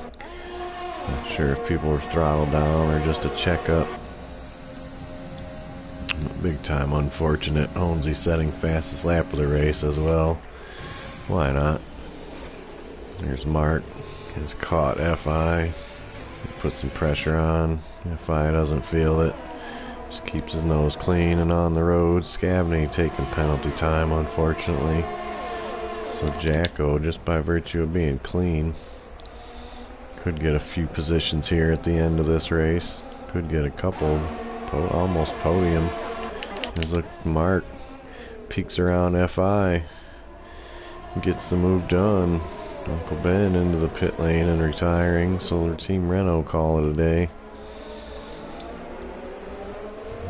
Not sure if people were throttled down or just a checkup. Big time unfortunate. Holmesy setting fastest lap of the race as well. Why not? There's Mark. Has caught FI. Put some pressure on. FI doesn't feel it. Just keeps his nose clean and on the road. Scabney taking penalty time, unfortunately. So Jacko, just by virtue of being clean, could get a few positions here at the end of this race. Could get a couple, almost podium. There's a Mark, peeks around FI, gets the move done. Uncle Ben into the pit lane and retiring, so their Team Renault call it a day.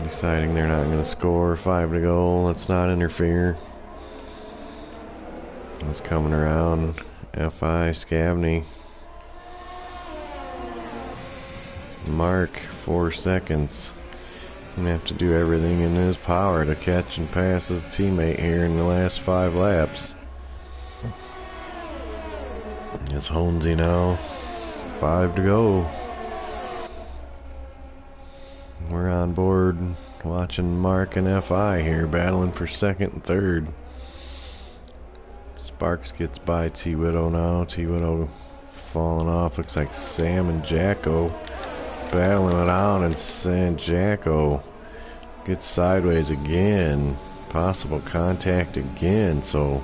Deciding they're not going to score, 5 to go, let's not interfere. It's coming around, FI, Scavney. Mark, 4 seconds. Gonna have to do everything in his power to catch and pass his teammate here in the last 5 laps. It's Honesy now, 5 to go. We're on board watching Mark and FI here battling for second and third. Sparks gets by T-Widow now. T-Widow falling off. Looks like Sam and Jacko battling it out, and San Jacko gets sideways again. Possible contact again, so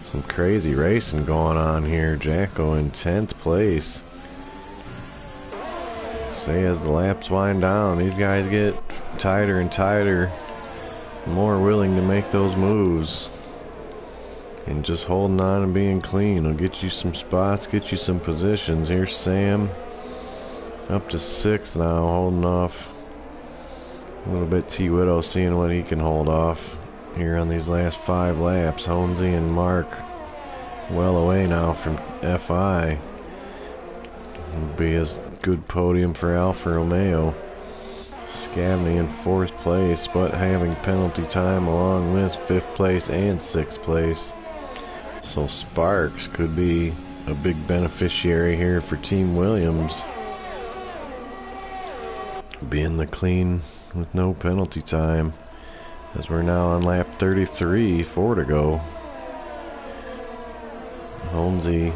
some crazy racing going on here. Jacko in 10th place. Say as the laps wind down, these guys get tighter and tighter, more willing to make those moves. And just holding on and being clean will get you some spots, get you some positions. Here's Sam up to 6th now, holding off a little bit. T-Widow seeing what he can hold off here on these last 5 laps. Honesy and Mark well away now from FI. It'll be a good podium for Alfa Romeo. Scavney in 4th place, but having penalty time along with 5th place and 6th place. So Sparks could be a big beneficiary here for Team Williams, being the clean with no penalty time, as we're now on lap 33, 4 to go. Holmesy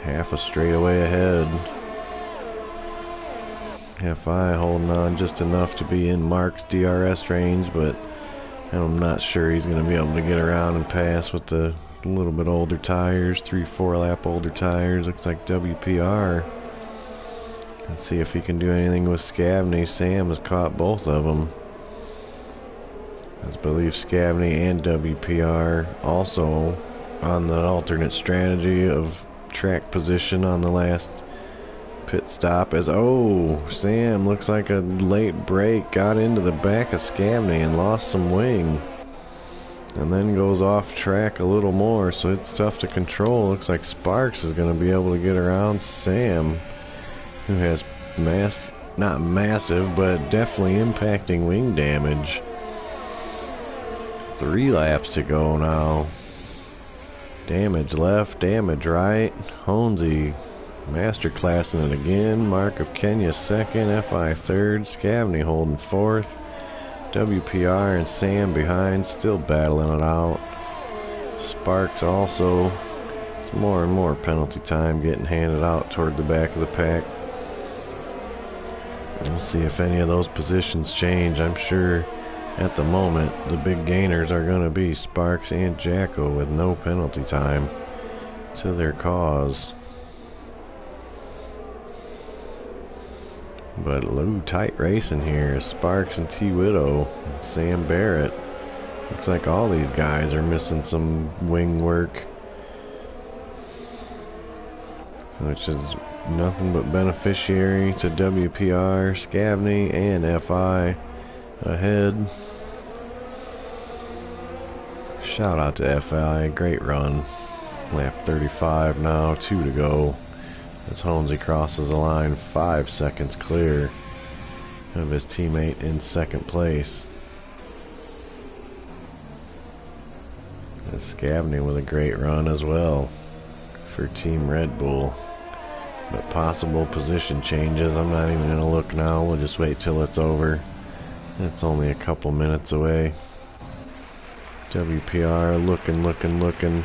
half a straightaway ahead. FI holding on just enough to be in Mark's DRS range, but I'm not sure he's going to be able to get around and pass with the little bit older tires, 3-4 lap older tires. Looks like WPR. Let's see if he can do anything with Scavney. Sam has caught both of them. I believe Scavney and WPR also on the alternate strategy of track position on the last pit stop. As Sam looks like a late break, got into the back of Scavney and lost some wing, and then goes off track a little more, so it's tough to control. Looks like Sparks is going to be able to get around Sam, who has not massive, but definitely impacting wing damage. 3 laps to go now. Damage left, damage right. Honesy masterclassing it again. Mark of Kenya 2nd, FI 3rd, Scavney holding 4th. WPR and Sam behind, still battling it out. Sparks also. It's more and more penalty time getting handed out toward the back of the pack. We'll see if any of those positions change. I'm sure at the moment the big gainers are going to be Sparks and Jacko with no penalty time to their cause. But tight racing here. Sparks and T-Widow, Sam Barrett. Looks like all these guys are missing some wing work, which is nothing but beneficiary to WPR, Scavney, and FI ahead. Shout out to FI, great run. Lap 35 now, 2 to go. As Honesy crosses the line, 5 seconds clear of his teammate in 2nd place. And Scavney with a great run as well for Team Red Bull. But possible position changes, I'm not even going to look now. We'll just wait till it's over. It's only a couple minutes away. WPR looking.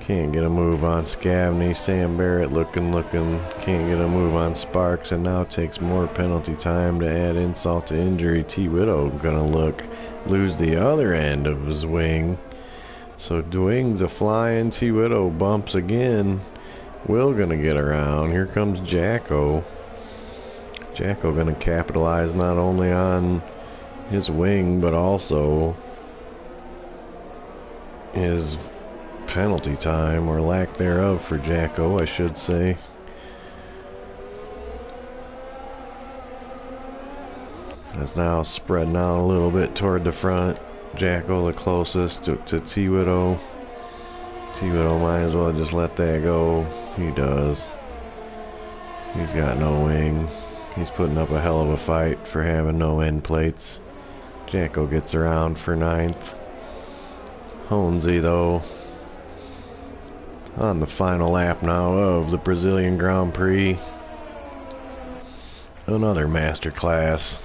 Can't get a move on Scavney. Sam Barrett looking. Can't get a move on Sparks, and now takes more penalty time to add insult to injury. T-Widow gonna lose the other end of his wing. So Dwing's a flying. T-Widow bumps again. Will gonna get around. Here comes Jacko. Jacko gonna capitalize not only on his wing, but also his penalty time, or lack thereof for Jacko, I should say. Is now spreading out a little bit toward the front. Jacko the closest to T-Widow. T-Widow might as well just let that go. He does. He's got no wing. He's putting up a hell of a fight for having no end plates. Jacko gets around for 9th. Honesy, though, on the final lap now of the Brazilian Grand Prix. Another masterclass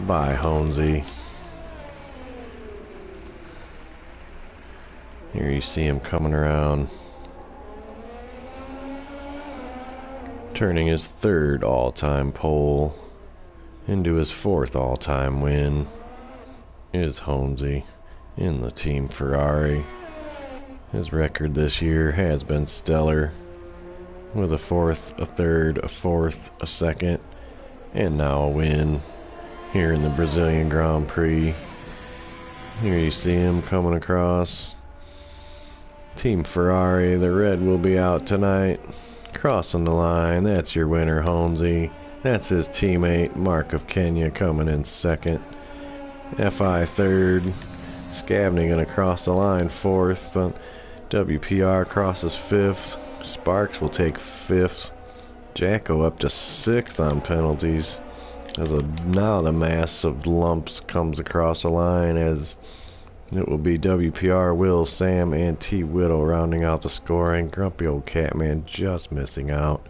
by Honesy. Here you see him coming around, turning his 3rd all-time pole into his 4th all-time win. Is Honesy in the Team Ferrari. His record this year has been stellar, with a 4th, a 3rd, a 4th, a 2nd, and now a win here in the Brazilian Grand Prix. Here you see him coming across. Team Ferrari, the red will be out tonight. Crossing the line, that's your winner, Honesy. That's his teammate, Mark of Kenya, coming in 2nd. FI 3rd. Scavney gonna cross the line 4th. WPR crosses 5th. Sparks will take 5th. Jacko up to 6th on penalties. Now the mass of lumps comes across the line, as it will be WPR, Will, Sam, and T-Widow rounding out the scoring. Grumpy old Catman just missing out.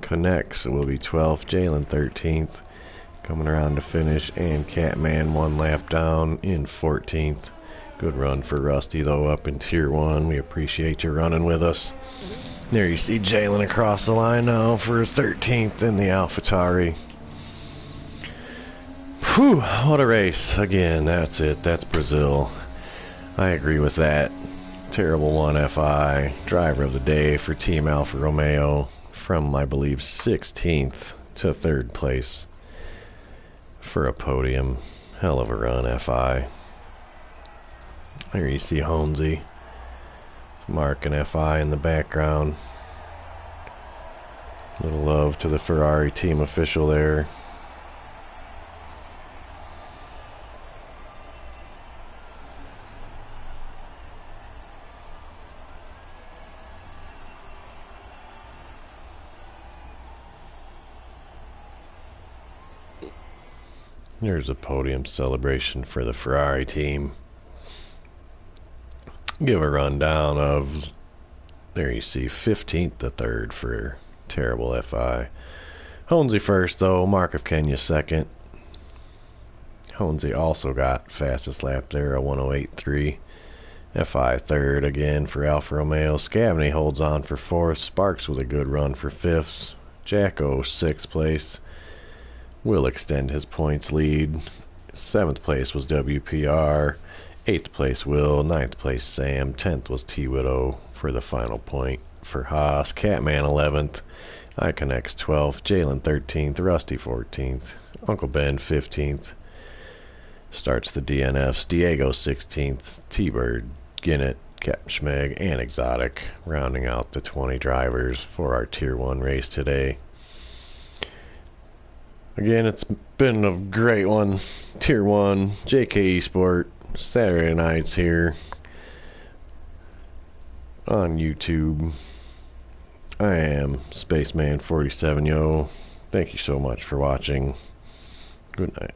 Connects will be 12th. Jalen 13th. Coming around to finish, and Catman 1 lap down in 14th. Good run for Rusty, though, up in Tier 1. We appreciate you running with us. There you see Jalen across the line now for 13th in the AlphaTauri. Whew, what a race. Again, that's it. That's Brazil. I agree with that. Terrible 1 FI. Driver of the day for Team Alfa Romeo, from, I believe, 16th to 3rd place for a podium. Hell of a run, FI. Here you see Honesy. Mark and FI in the background. Little love to the Ferrari team official there. Here's a podium celebration for the Ferrari team. Give a rundown of, there you see, 15th to 3rd for terrible FI. Honesy first, though. Mark of Kenya 2nd. Honesy also got fastest lap there, a 108.3. FI 3rd again for Alfa Romeo. Scavney holds on for 4th. Sparks with a good run for 5th. Jacko 6th place. Will extend his points lead. 7th place was WPR. 8th place Will. 9th place Sam. 10th was T-Widow for the final point for Haas. Catman 11th. Iconex 12th. Jalen 13th. Rusty 14th. Uncle Ben 15th. Starts the DNFs. Diego 16th. T-Bird, Ginnett, Captain Schmeg, and Exotic rounding out the 20 drivers for our Tier 1 race today. Again, it's been a great one. Tier 1, JKeSport, Saturday nights here on YouTube. I am Spaceman47 Yo. Thank you so much for watching. Good night.